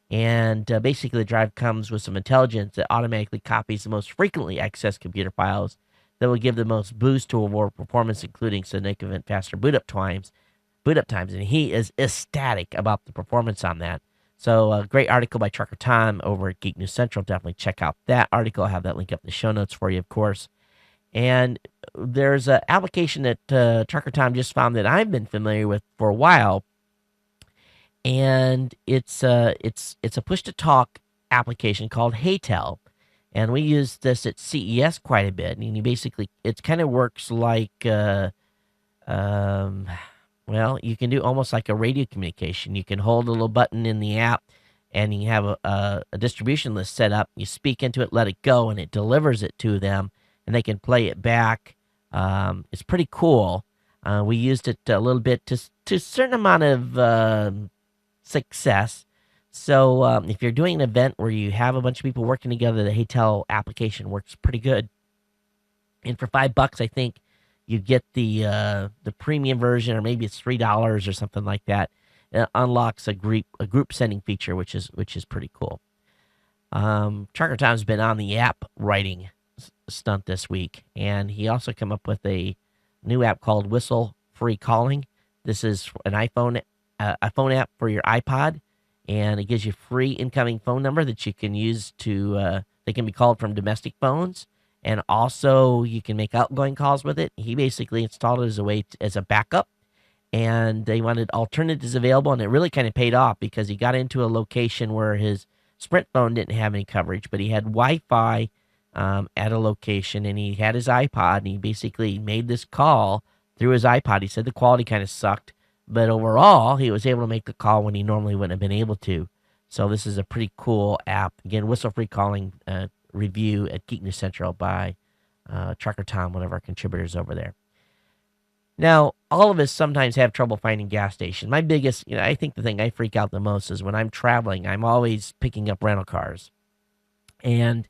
[SPEAKER 1] And basically the drive comes with some intelligence that automatically copies the most frequently accessed computer files that will give the most boost to overall performance, including significant faster boot up times. And he is ecstatic about the performance on that. So a great article by Trucker Tom over at Geek News Central. Definitely check out that article. I'll have that link up in the show notes for you, of course. And there's an application that Trucker Tom just found that I've been familiar with for a while. And it's a push-to-talk application called HeyTel. And we use this at CES quite a bit. And it kind of works like, you can do almost like a radio communication. You can hold a little button in the app, and you have a distribution list set up. You speak into it, let it go, and it delivers it to them, and they can play it back. It's pretty cool. We used it a little bit to a certain amount of success. So if you're doing an event where you have a bunch of people working together, the Haytel application works pretty good. And for $5, I think you get the premium version, or maybe it's $3 or something like that. It unlocks a group sending feature, which is pretty cool. Trucker Tom's been on the app writing stunt this week, and he also come up with a new app called Whistle Free Calling. This is an iPhone, a phone app for your iPod, and it gives you free incoming phone number that you can use to. They can be called from domestic phones, and also you can make outgoing calls with it. He basically installed it as a way as a backup, and they wanted alternatives available, and it really kind of paid off because he got into a location where his Sprint phone didn't have any coverage, but he had Wi-Fi at a location, and he had his iPod, and he basically made this call through his iPod. He said the quality kind of sucked, but overall, he was able to make the call when he normally wouldn't have been able to. So this is a pretty cool app. Again, Whistle Free Calling review at Geek News Central by Trucker Tom, one of our contributors over there. Now, all of us sometimes have trouble finding gas stations. My biggest, I think the thing I freak out the most is when I'm traveling, I'm always picking up rental cars. And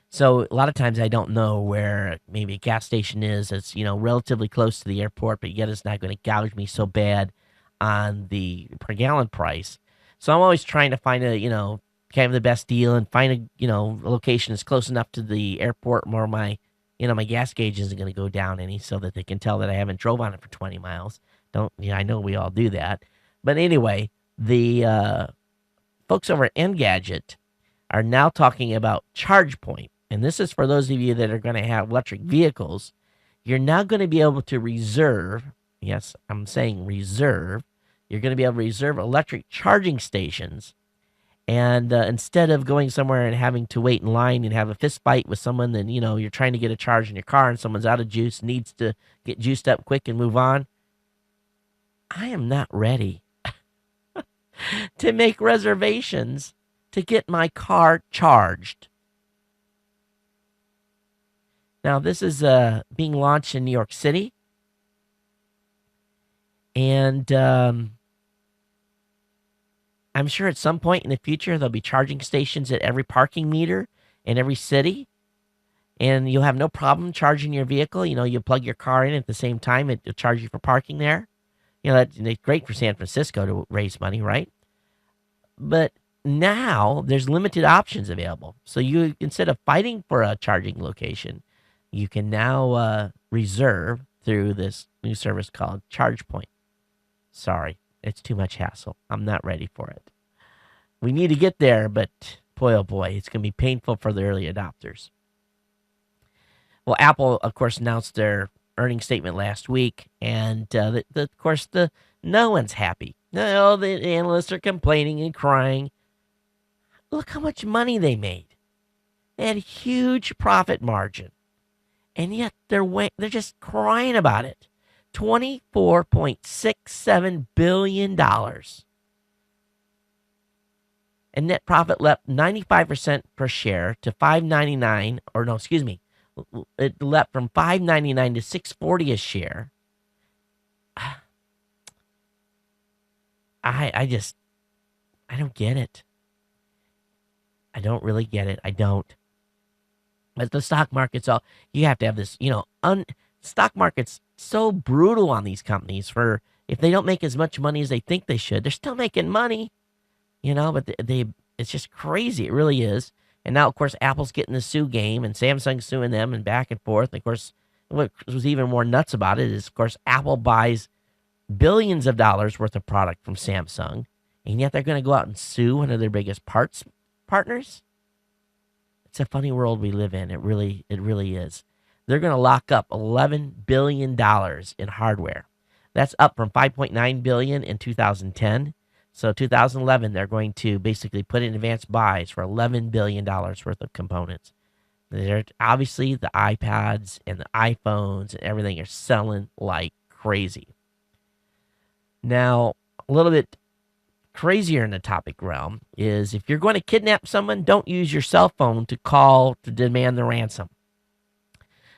[SPEAKER 1] so a lot of times I don't know where maybe a gas station is. It's, relatively close to the airport, but yet it's not going to gouge me so bad on the per gallon price. So I'm always trying to find kind of the best deal and find a location that's close enough to the airport where my gas gauge isn't going to go down any, so that they can tell that I haven't drove on it for 20 miles. I know we all do that. But anyway, the folks over at Engadget are now talking about ChargePoint. And this is for those of you that are going to have electric vehicles. You're now going to be able to reserve, yes, I'm saying reserve. You're going to be able to reserve electric charging stations. And instead of going somewhere and having to wait in line and have a fist fight with someone, then, you're trying to get a charge in your car and someone's out of juice, needs to get juiced up quick and move on. I am not ready to make reservations to get my car charged. Now, this is being launched in New York City. And I'm sure at some point in the future, there'll be charging stations at every parking meter in every city. And you'll have no problem charging your vehicle. You plug your car in at the same time. It'll charge you for parking there. That's great for San Francisco to raise money, right? But now there's limited options available. So you, instead of fighting for a charging location, you can now reserve through this new service called ChargePoint. Sorry, it's too much hassle. I'm not ready for it. We need to get there, but boy, oh boy, it's going to be painful for the early adopters. Well, Apple, of course, announced their earnings statement last week, and of course, no one's happy. No, the analysts are complaining and crying. Look how much money they made. They had a huge profit margin, and yet they're just crying about it. $24.67 billion. And net profit leapt 95% per share to $5.99, or no, excuse me. It leapt from $5.99 to $6.40 a share. I don't get it. I don't really get it. I don't. But the stock market's you have to have this, stock market's so brutal on these companies for if they don't make as much money as they think they should, they're still making money, but it's just crazy. It really is. And now, of course, Apple's getting the sue game and Samsung's suing them and back and forth. And of course, what was even more nuts about it is, of course, Apple buys billions of dollars worth of product from Samsung, and yet they're going to go out and sue one of their biggest partners. It's a funny world we live in. It really is. They're going to lock up $11 billion in hardware. That's up from $5.9 billion in 2010. So 2011, they're going to basically put in advance buys for $11 billion worth of components. They're, obviously, the iPads and the iPhones and everything are selling like crazy. Now, a little bit crazier in the topic realm is if you're going to kidnap someone, don't use your cell phone to call to demand the ransom.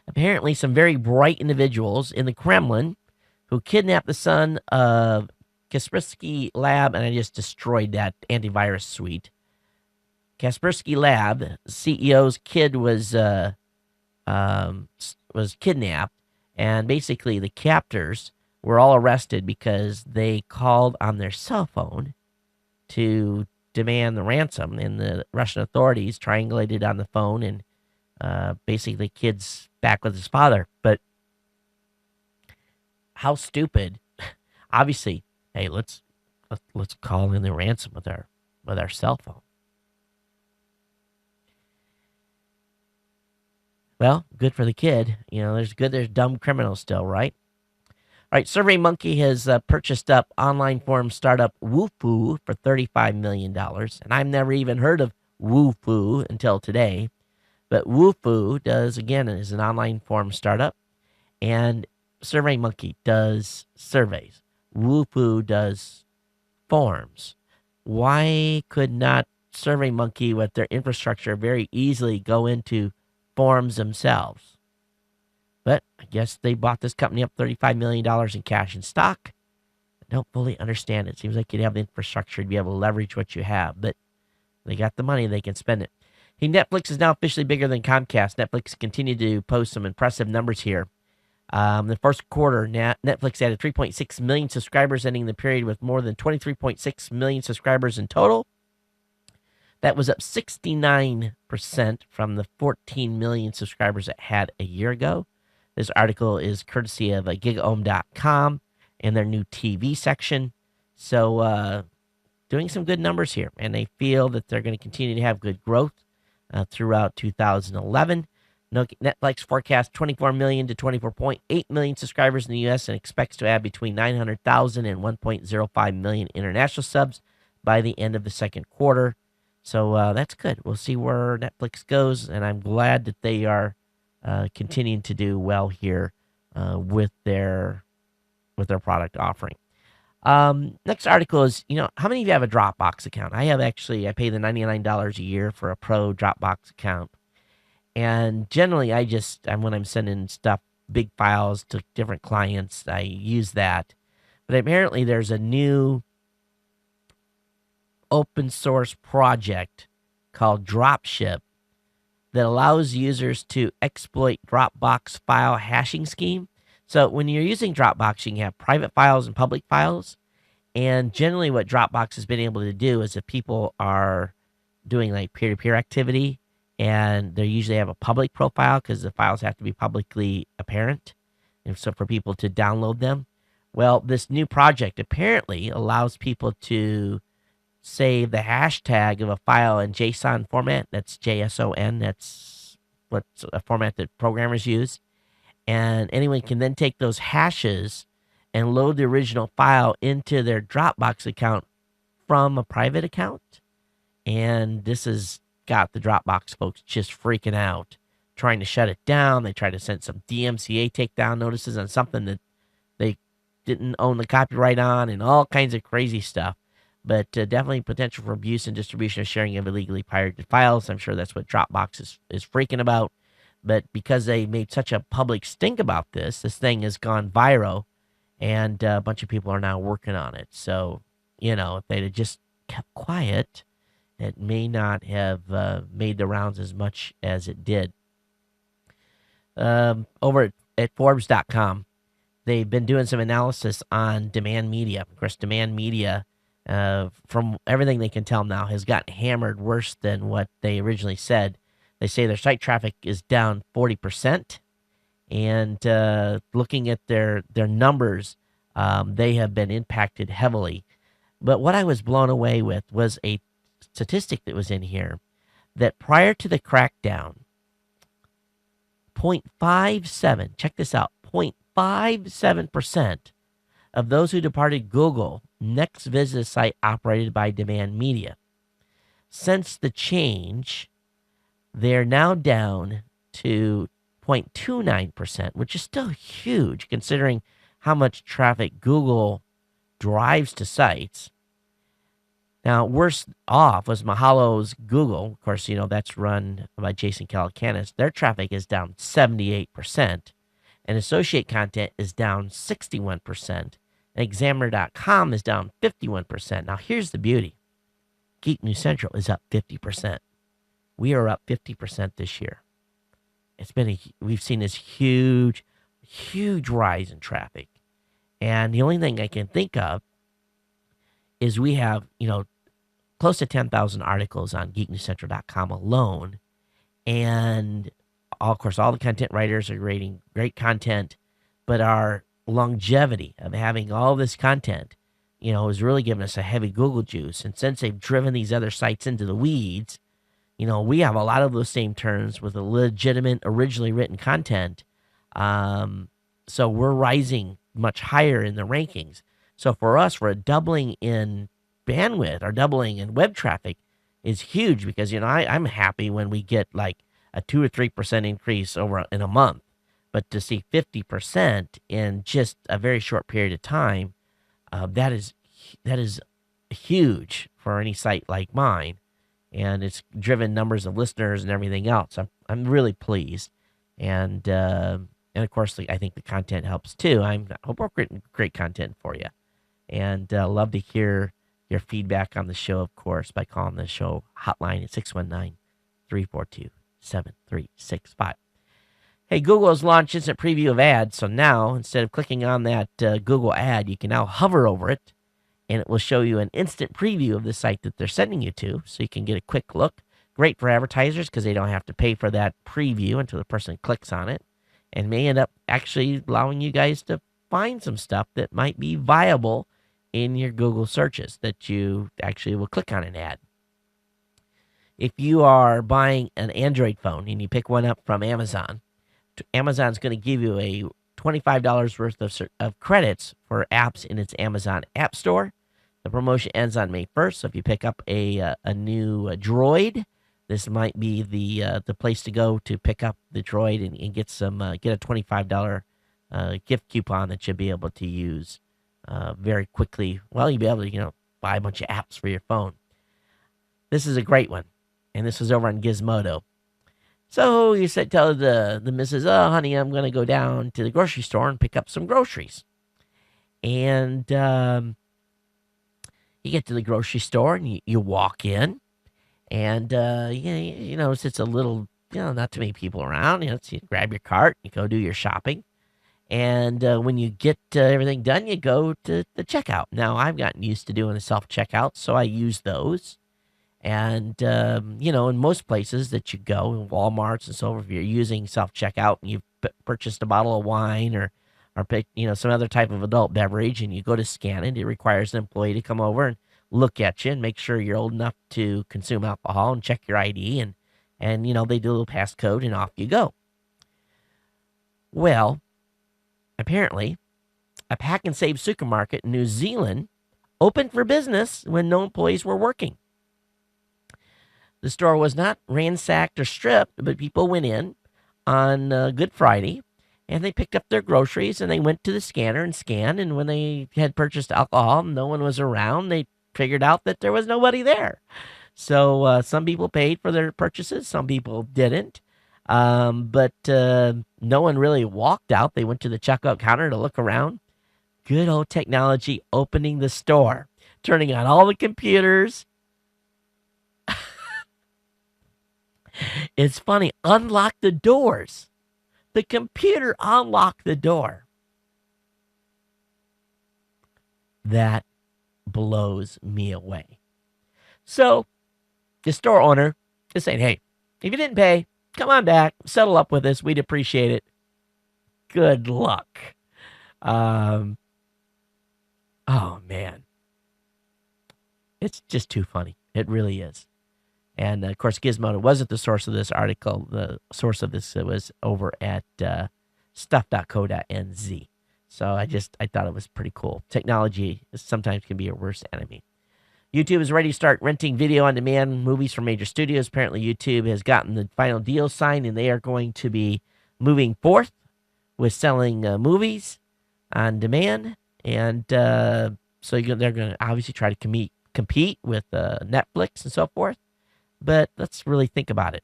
[SPEAKER 1] Apparently, some very bright individuals in the Kremlin who kidnapped the son of Kaspersky Lab, and I just destroyed that antivirus suite. Kaspersky Lab CEO's kid was kidnapped, and basically the captors were all arrested because they called on their cell phone to demand the ransom, and the Russian authorities triangulated on the phone, and basically kid's back with his father. But how stupid! Obviously, hey, let's call in the ransom with our cell phone. Well, good for the kid. There's dumb criminals still, right? All right, SurveyMonkey has purchased up online forum startup Wufoo for $35 million. And I've never even heard of Wufoo until today. But Wufoo is an online forum startup. And SurveyMonkey does surveys. Wufoo does forms. Why could not SurveyMonkey, with their infrastructure, very easily go into forms themselves? But I guess they bought this company up $35 million in cash and stock. I don't fully understand it. Seems like you'd have the infrastructure to be able to leverage what you have, but they got the money, they can spend it. Hey, Netflix is now officially bigger than Comcast. Netflix continued to post some impressive numbers here. The first quarter, Netflix added 3.6 million subscribers, ending the period with more than 23.6 million subscribers in total. That was up 69% from the 14 million subscribers it had a year ago. This article is courtesy of gigaom.com and their new TV section. So doing some good numbers here, and they feel that they're going to continue to have good growth throughout 2011. Netflix forecasts 24 million to 24.8 million subscribers in the U.S. and expects to add between 900,000 and 1.05 million international subs by the end of the second quarter. So that's good. We'll see where Netflix goes, and I'm glad that they are continuing to do well here with their product offering. Next article is, how many of you have a Dropbox account? I pay the $99 a year for a pro Dropbox account. And generally, when I'm sending stuff, big files to different clients, I use that. But apparently there's a new open source project called Dropship that allows users to exploit Dropbox file hashing scheme. So when you're using Dropbox, you can have private files and public files. And generally what Dropbox has been able to do is if people are doing like peer-to-peer activity, and they usually have a public profile because the files have to be publicly apparent, and so for people to download them. Well, this new project apparently allows people to save the hashtag of a file in JSON format. That's JSON. That's what's a format that programmers use. And anyone can then take those hashes and load the original file into their Dropbox account from a private account. And this has got the Dropbox folks just freaking out, trying to shut it down. They tried to send some DMCA takedown notices on something that they didn't own the copyright on, and all kinds of crazy stuff. But definitely potential for abuse and distribution or sharing of illegally pirated files. I'm sure that's what Dropbox is freaking about. But because they made such a public stink about this thing has gone viral, and a bunch of people are now working on it. So, if they'd have just kept quiet, it may not have made the rounds as much as it did. Over at Forbes.com, they've been doing some analysis on demand media. Of course, demand media, from everything they can tell now, has gotten hammered worse than what they originally said. They say their site traffic is down 40%. And looking at their numbers, they have been impacted heavily. But what I was blown away with was a statistic that was in here that prior to the crackdown, 0.57, check this out, 0.57% of those who departed Google next visited a site operated by demand media. Since the change, they're now down to 0.29%, which is still huge considering how much traffic Google drives to sites. Now, worse off was Mahalo's Google. Of course, that's run by Jason Calacanis. Their traffic is down 78%, and associate content is down 61%. Examiner.com is down 51%. Now, here's the beauty. Geek News Central is up 50%. We are up 50% this year. We've seen this huge, huge rise in traffic. And the only thing I can think of is we have, close to 10,000 articles on geeknewscentral.com alone. And of course, all the content writers are creating great content, but our longevity of having all this content, has really given us a heavy Google juice. And since they've driven these other sites into the weeds, we have a lot of those same terms with a legitimate, originally written content. So we're rising much higher in the rankings. So for us, for a doubling in bandwidth or doubling in web traffic is huge because, I'm happy when we get like a 2 or 3% increase over in a month. But to see 50% in just a very short period of time, that is huge for any site like mine. And it's driven numbers of listeners and everything else. I'm really pleased. And of course, I think the content helps too. I hope we're creating great content for you. And love to hear your feedback on the show, of course, by calling the show hotline at 619-342-7365. Hey, Google has launched instant preview of ads. So now, instead of clicking on that Google ad, you can now hover over it, and it will show you an instant preview of the site that they're sending you to, so you can get a quick look. Great for advertisers because they don't have to pay for that preview until the person clicks on it, and may end up actually allowing you guys to find some stuff that might be viable in your Google searches that you actually will click on an ad. If you are buying an Android phone and you pick one up from Amazon, Amazon's going to give you a $25 worth of credits for apps in its Amazon App Store. The promotion ends on May 1st, so if you pick up a new Droid, this might be the place to go to pick up the Droid and get a $25 gift coupon that you'll be able to use very quickly. Well, you'll be able to buy a bunch of apps for your phone. This is a great one, and this is over on Gizmodo. So you tell the missus, "Oh, honey, I'm going to go down to the grocery store and pick up some groceries." And you get to the grocery store and you walk in, and you notice it's a little, not too many people around. So you grab your cart, you go do your shopping, and when you get everything done, you go to the checkout. Now I've gotten used to doing a self checkout, so I use those. And, in most places that you go, in Walmarts and so forth, if you're using self-checkout and you've purchased a bottle of wine or pick, some other type of adult beverage and you go to scan it, it requires an employee to come over and look at you and make sure you're old enough to consume alcohol and check your ID. And they do a little passcode and off you go. Well, apparently, a Pack and Save supermarket in New Zealand opened for business when no employees were working. The store was not ransacked or stripped, but people went in on Good Friday, and they picked up their groceries, and they went to the scanner and scanned, and when they had purchased alcohol and no one was around, they figured out that there was nobody there. So some people paid for their purchases, some people didn't, but no one really walked out. They went to the checkout counter to look around. Good old technology opening the store, turning on all the computers. It's funny, unlock the doors. The computer unlocked the door. That blows me away. So the store owner is saying, "Hey, if you didn't pay, come on back, settle up with us. We'd appreciate it. Good luck." Oh, man. It's just too funny. It really is. And, of course, Gizmodo wasn't the source of this article. The source of this was over at stuff.co.nz. So I thought it was pretty cool. Technology sometimes can be your worst enemy. YouTube is ready to start renting video on demand movies from major studios. Apparently, YouTube has gotten the final deal signed, and they are going to be moving forth with selling movies on demand. And so they're going to obviously try to compete with Netflix and so forth. But let's really think about it.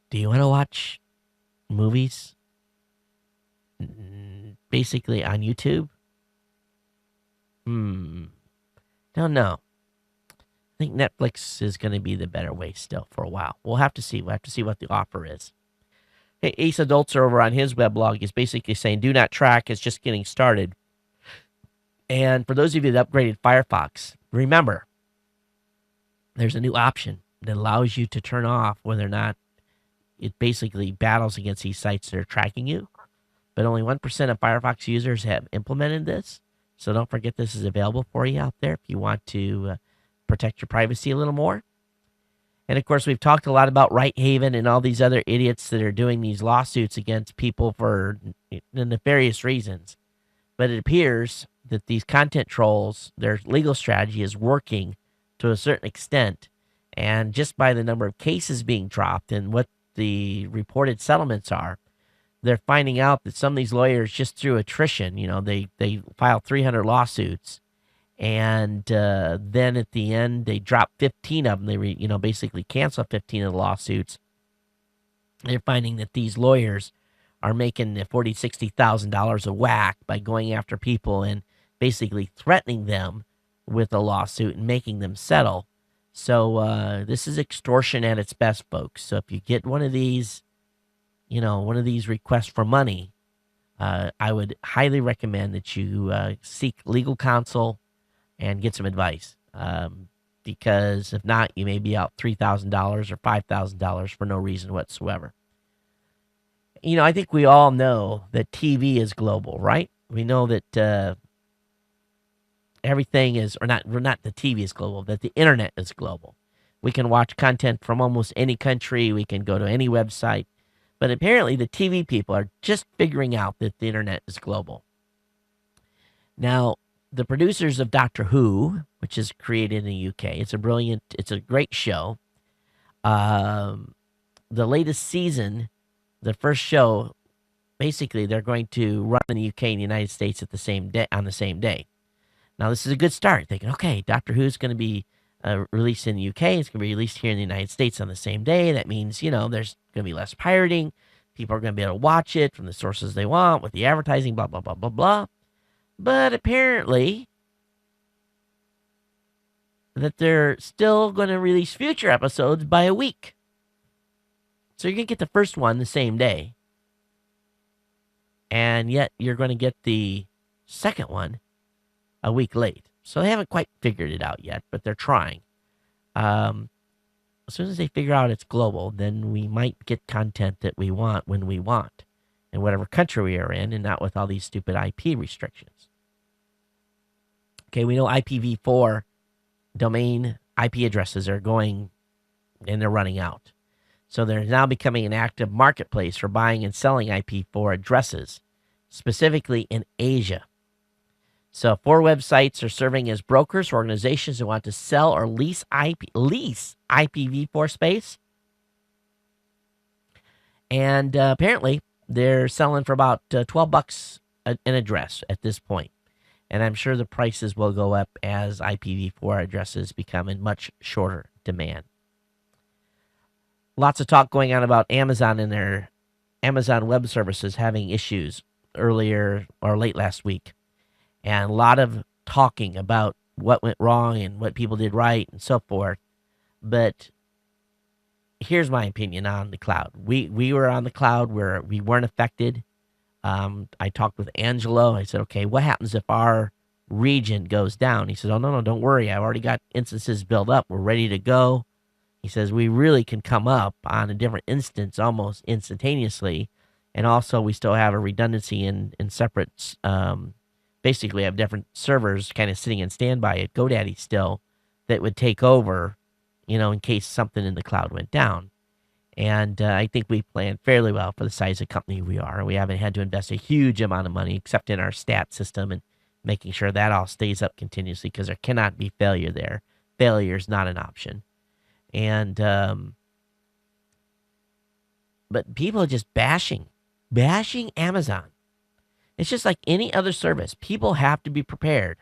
[SPEAKER 1] Do you want to watch movies basically on YouTube. Don't know. I think Netflix is going to be the better way still for a while. We'll have to see. We'll have to see what the offer is. Hey, Ace Adultzer over on his weblog is basically saying, do not track. It's just getting started. And for those of you that upgraded Firefox, remember, there's a new option that allows you to turn off whether or not it basically battles against these sites that are tracking you. But only 1% of Firefox users have implemented this. So don't forget this is available for you out there if you want to protect your privacy a little more. And, of course, we've talked a lot about Right Haven and all these other idiots that are doing these lawsuits against people for nefarious reasons. But it appears that these content trolls, their legal strategy is working to a certain extent. And just by the number of cases being dropped and what the reported settlements are, they're finding out that some of these lawyers, just through attrition, they filed 300 lawsuits. And then at the end, they drop 15 of them. They basically cancel 15 of the lawsuits. They're finding that these lawyers are making $40,000, $60,000 a whack by going after people and basically threatening them with a lawsuit and making them settle. So this is extortion at its best, folks. So if you get one of these, one of these requests for money, I would highly recommend that you seek legal counsel and get some advice. Because if not, you may be out $3,000 or $5,000 for no reason whatsoever. I think we all know that TV is global, right? We know that everything is, or not the TV is global, that the internet is global. We can watch content from almost any country. We can go to any website. But apparently the TV people are just figuring out that the internet is global. Now, the producers of Doctor Who, which is created in the UK, it's a great show. The latest season, the first show, basically they're going to run in the UK and the United States at the same day, on the same day. Now, this is a good start. Thinking, okay, Doctor Who's going to be released in the UK. It's going to be released here in the United States on the same day. That means, there's going to be less pirating. People are going to be able to watch it from the sources they want with the advertising, blah, blah, blah, blah, blah. But apparently that they're still going to release future episodes by a week. So you're going to get the first one the same day. And yet you're going to get the second one a week late. So they haven't quite figured it out yet, but they're trying. As soon as they figure out it's global, then we might get content that we want when we want, in whatever country we are in, and not with all these stupid IP restrictions. Okay, we know IPv4 domain IP addresses are going, and they're running out. So they're now becoming an active marketplace for buying and selling IP4 addresses, specifically in Asia. So 4 websites are serving as brokers for organizations who want to sell or lease IPv4 space. And apparently they're selling for about $12 an address at this point. And I'm sure the prices will go up as IPv4 addresses become in much shorter demand. Lots of talk going on about Amazon and their Amazon Web Services having issues earlier or late last week. And a lot of talking about what went wrong and what people did right and so forth. But here's my opinion on the cloud. We were on the cloud where we weren't affected. I talked with Angelo. I said, okay, what happens if our region goes down? He said, oh, no, don't worry. I've already got instances built up. We're ready to go. He says, we really can come up on a different instance almost instantaneously. And also we still have a redundancy in separate, basically have different servers kind of sitting in standby at GoDaddy still that would take over, in case something in the cloud went down. And I think we planned fairly well for the size of company we are. We haven't had to invest a huge amount of money except in our stat system and making sure that all stays up continuously because there cannot be failure there. Failure is not an option. And, but people are just bashing Amazon. It's just like any other service. People have to be prepared.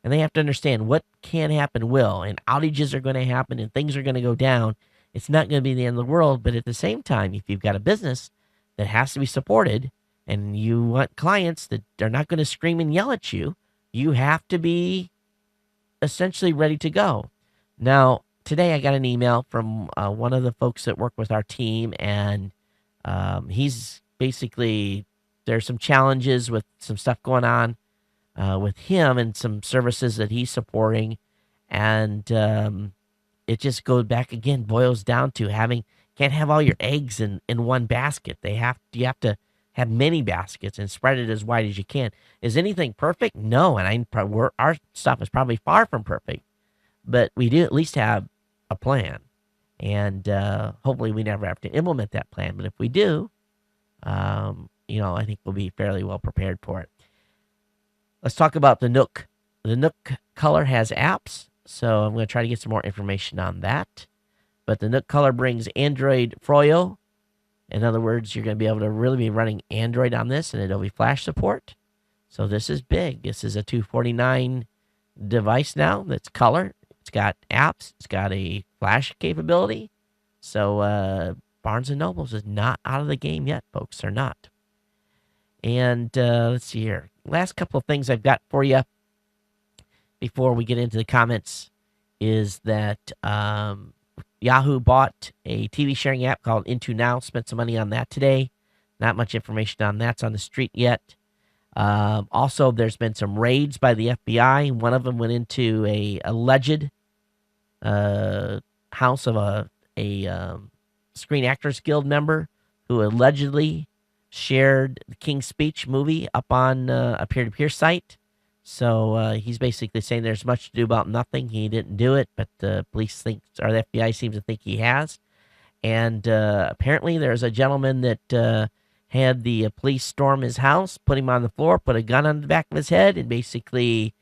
[SPEAKER 1] And they have to understand what can happen will. And outages are going to happen and things are going to go down. It's not going to be the end of the world. But at the same time, if you've got a business that has to be supported and you want clients that are not going to scream and yell at you. You have to be essentially ready to go. Now, today I got an email from one of the folks that work with our team, and he's basically, there's some challenges with some stuff going on with him and some services that he's supporting. And it just goes back again, boils down to can't have all your eggs in one basket. You have to have many baskets and spread it as wide as you can. Is anything perfect? No, and our stuff is probably far from perfect, but we do at least have a plan, and hopefully we never have to implement that plan. But if we do, I think we'll be fairly well prepared for it. Let's talk about the Nook. The Nook Color has apps, so I'm going to try to get some more information on that. But the Nook Color brings Android Froyo. In other words, you're going to be able to really be running Android on this and Adobe Flash support. So this is big. This is a $249 device now that's color. It's got apps. It's got a Flash capability. So Barnes & Nobles is not out of the game yet, folks. They're not. And let's see here. Last couple of things I've got for you before we get into the comments is that Yahoo bought a TV sharing app called Into Now. Spent some money on that today. Not much information on that's on the street yet. Also, there's been some raids by the FBI. One of them went into a alleged house of a Screen Actors Guild member who allegedly shared the King's Speech movie up on a peer-to-peer site. So he's basically saying there's much to do about nothing. He didn't do it, but the police think, or the FBI seems to think he has. And apparently there's a gentleman that had the police storm his house, put him on the floor, put a gun on the back of his head, and basically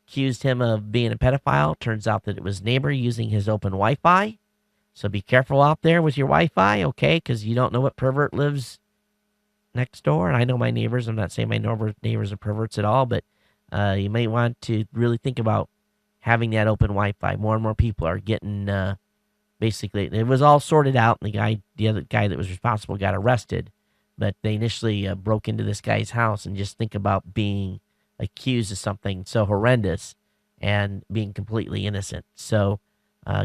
[SPEAKER 1] accused him of being a pedophile. Turns out that it was neighbor using his open Wi-Fi. So be careful out there with your Wi-Fi, okay? Because you don't know what pervert lives next door. And I know my neighbors. I'm not saying my neighbors are perverts at all, but you may want to really think about having that open Wi-Fi. More and more people are getting, basically, it was all sorted out. And the other guy that was responsible got arrested, but they initially broke into this guy's house. And just think about being accused of something so horrendous and being completely innocent. So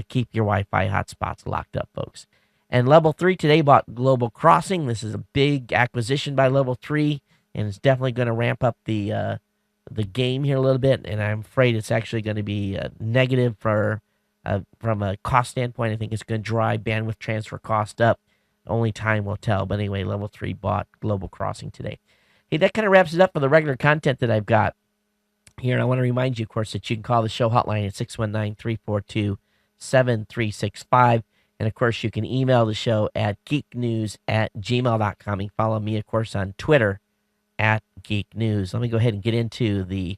[SPEAKER 1] keep your Wi-Fi hotspots locked up, folks. And Level 3 today bought Global Crossing. This is a big acquisition by Level 3, and it's definitely going to ramp up the game here a little bit. And I'm afraid it's actually going to be negative from a cost standpoint. I think it's going to drive bandwidth transfer cost up. Only time will tell. But anyway, Level 3 bought Global Crossing today. Hey, that kind of wraps it up for the regular content that I've got here. And I want to remind you, of course, that you can call the show hotline at 619-342-7365. And, of course, you can email the show at geeknews@gmail.com. You can follow me, of course, on Twitter @geeknews. Let me go ahead and get into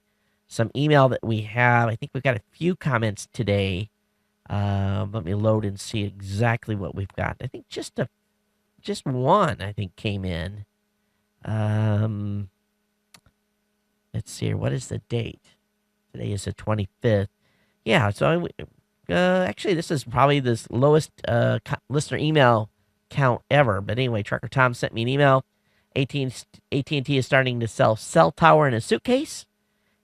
[SPEAKER 1] some email that we have. I think we've got a few comments today. Let me load and see exactly what we've got. I think just one, I think, came in. Let's see here. What is the date? Today is the 25th. Yeah, so actually, this is probably the lowest listener email count ever. But anyway, Trucker Tom sent me an email. AT&T is starting to sell cell tower in a suitcase,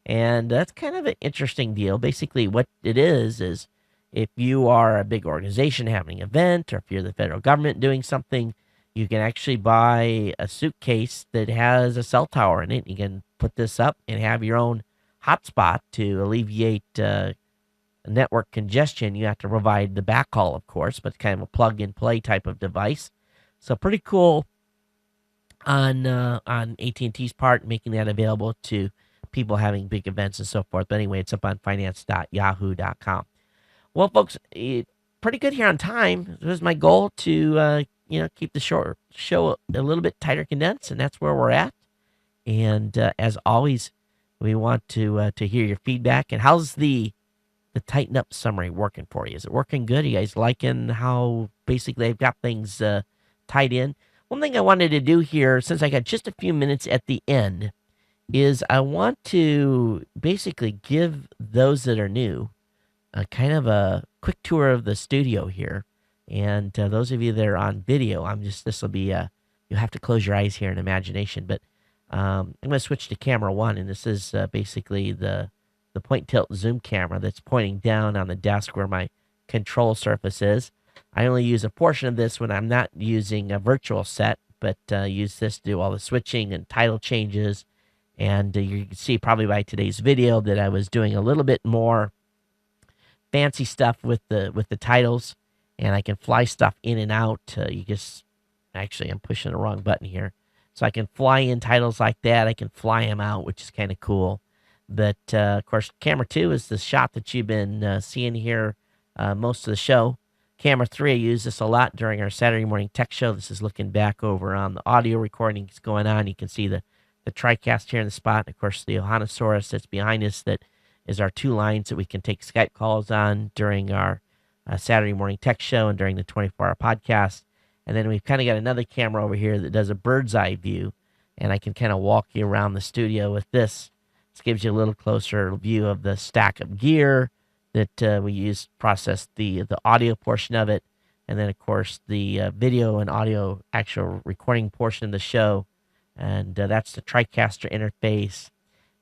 [SPEAKER 1] and that's kind of an interesting deal. Basically, what it is if you are a big organization having an event, or if you're the federal government doing something, you can actually buy a suitcase that has a cell tower in it. You can put this up and have your own hotspot to alleviate network congestion. You have to provide the backhaul, of course, but kind of a plug-and-play type of device. So pretty cool on AT&T's part, making that available to people having big events and so forth. But anyway, it's up on finance.yahoo.com. Well, folks, pretty good here on time. It was my goal to keep the show a little bit tighter condensed, and that's where we're at. And as always, we want to hear your feedback. And how's the tighten up summary working for you? Is it working good? Are you guys liking how basically they've got things tied in? One thing I wanted to do here, since I got just a few minutes at the end, is I want to basically give those that are new a kind of a quick tour of the studio here. And those of you that are on video, this will be, you'll have to close your eyes here in imagination, but I'm going to switch to camera 1, and this is basically the point tilt zoom camera that's pointing down on the desk where my control surface is. I only use a portion of this when I'm not using a virtual set, but use this to do all the switching and title changes. And you can see probably by today's video that I was doing a little bit more fancy stuff with the titles, and I can fly stuff in and out. You just actually I'm pushing the wrong button here, so I can fly in titles like that. I can fly them out, which is kind of cool. But of course, camera 2 is the shot that you've been seeing here most of the show. Camera 3, I use this a lot during our Saturday morning tech show. This is looking back over on the audio recordings going on. You can see the TriCast here in the spot. And of course, the Ohanasaurus that's behind us that is our 2 lines that we can take Skype calls on during our Saturday morning tech show and during the 24-hour podcast. And then we've kind of got another camera over here that does a bird's eye view, and I can kind of walk you around the studio with this. This gives you a little closer view of the stack of gear that we use to process the audio portion of it. And then, of course, the video and audio actual recording portion of the show. And that's the TriCaster interface.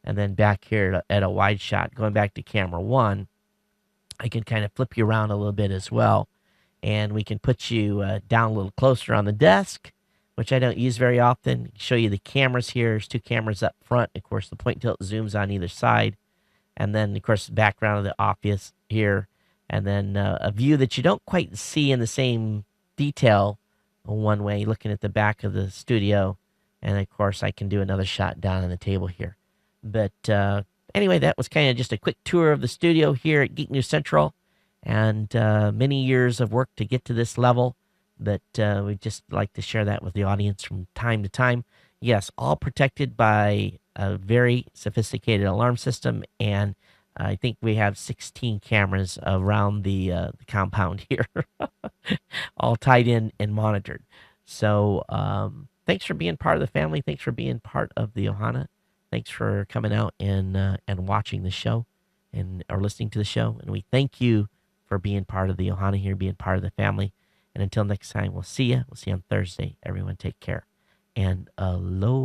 [SPEAKER 1] And then back here at a wide shot, going back to camera 1, I can kind of flip you around a little bit as well. And we can put you down a little closer on the desk, which I don't use very often. Show you the cameras here. There's 2 cameras up front. Of course, the point tilt zooms on either side. And then, of course, the background of the office here. And then a view that you don't quite see in the same detail one way, looking at the back of the studio. And, of course, I can do another shot down on the table here. But anyway, that was kind of just a quick tour of the studio here at Geek News Central. And many years of work to get to this level. But we'd just like to share that with the audience from time to time. Yes, all protected by a very sophisticated alarm system, and I think we have 16 cameras around the compound here, all tied in and monitored. So thanks for being part of the family. Thanks for being part of the Ohana. Thanks for coming out and watching the show or listening to the show. And we thank you for being part of the Ohana here, being part of the family. And until next time, we'll see you. We'll see you on Thursday. Everyone take care. And aloha.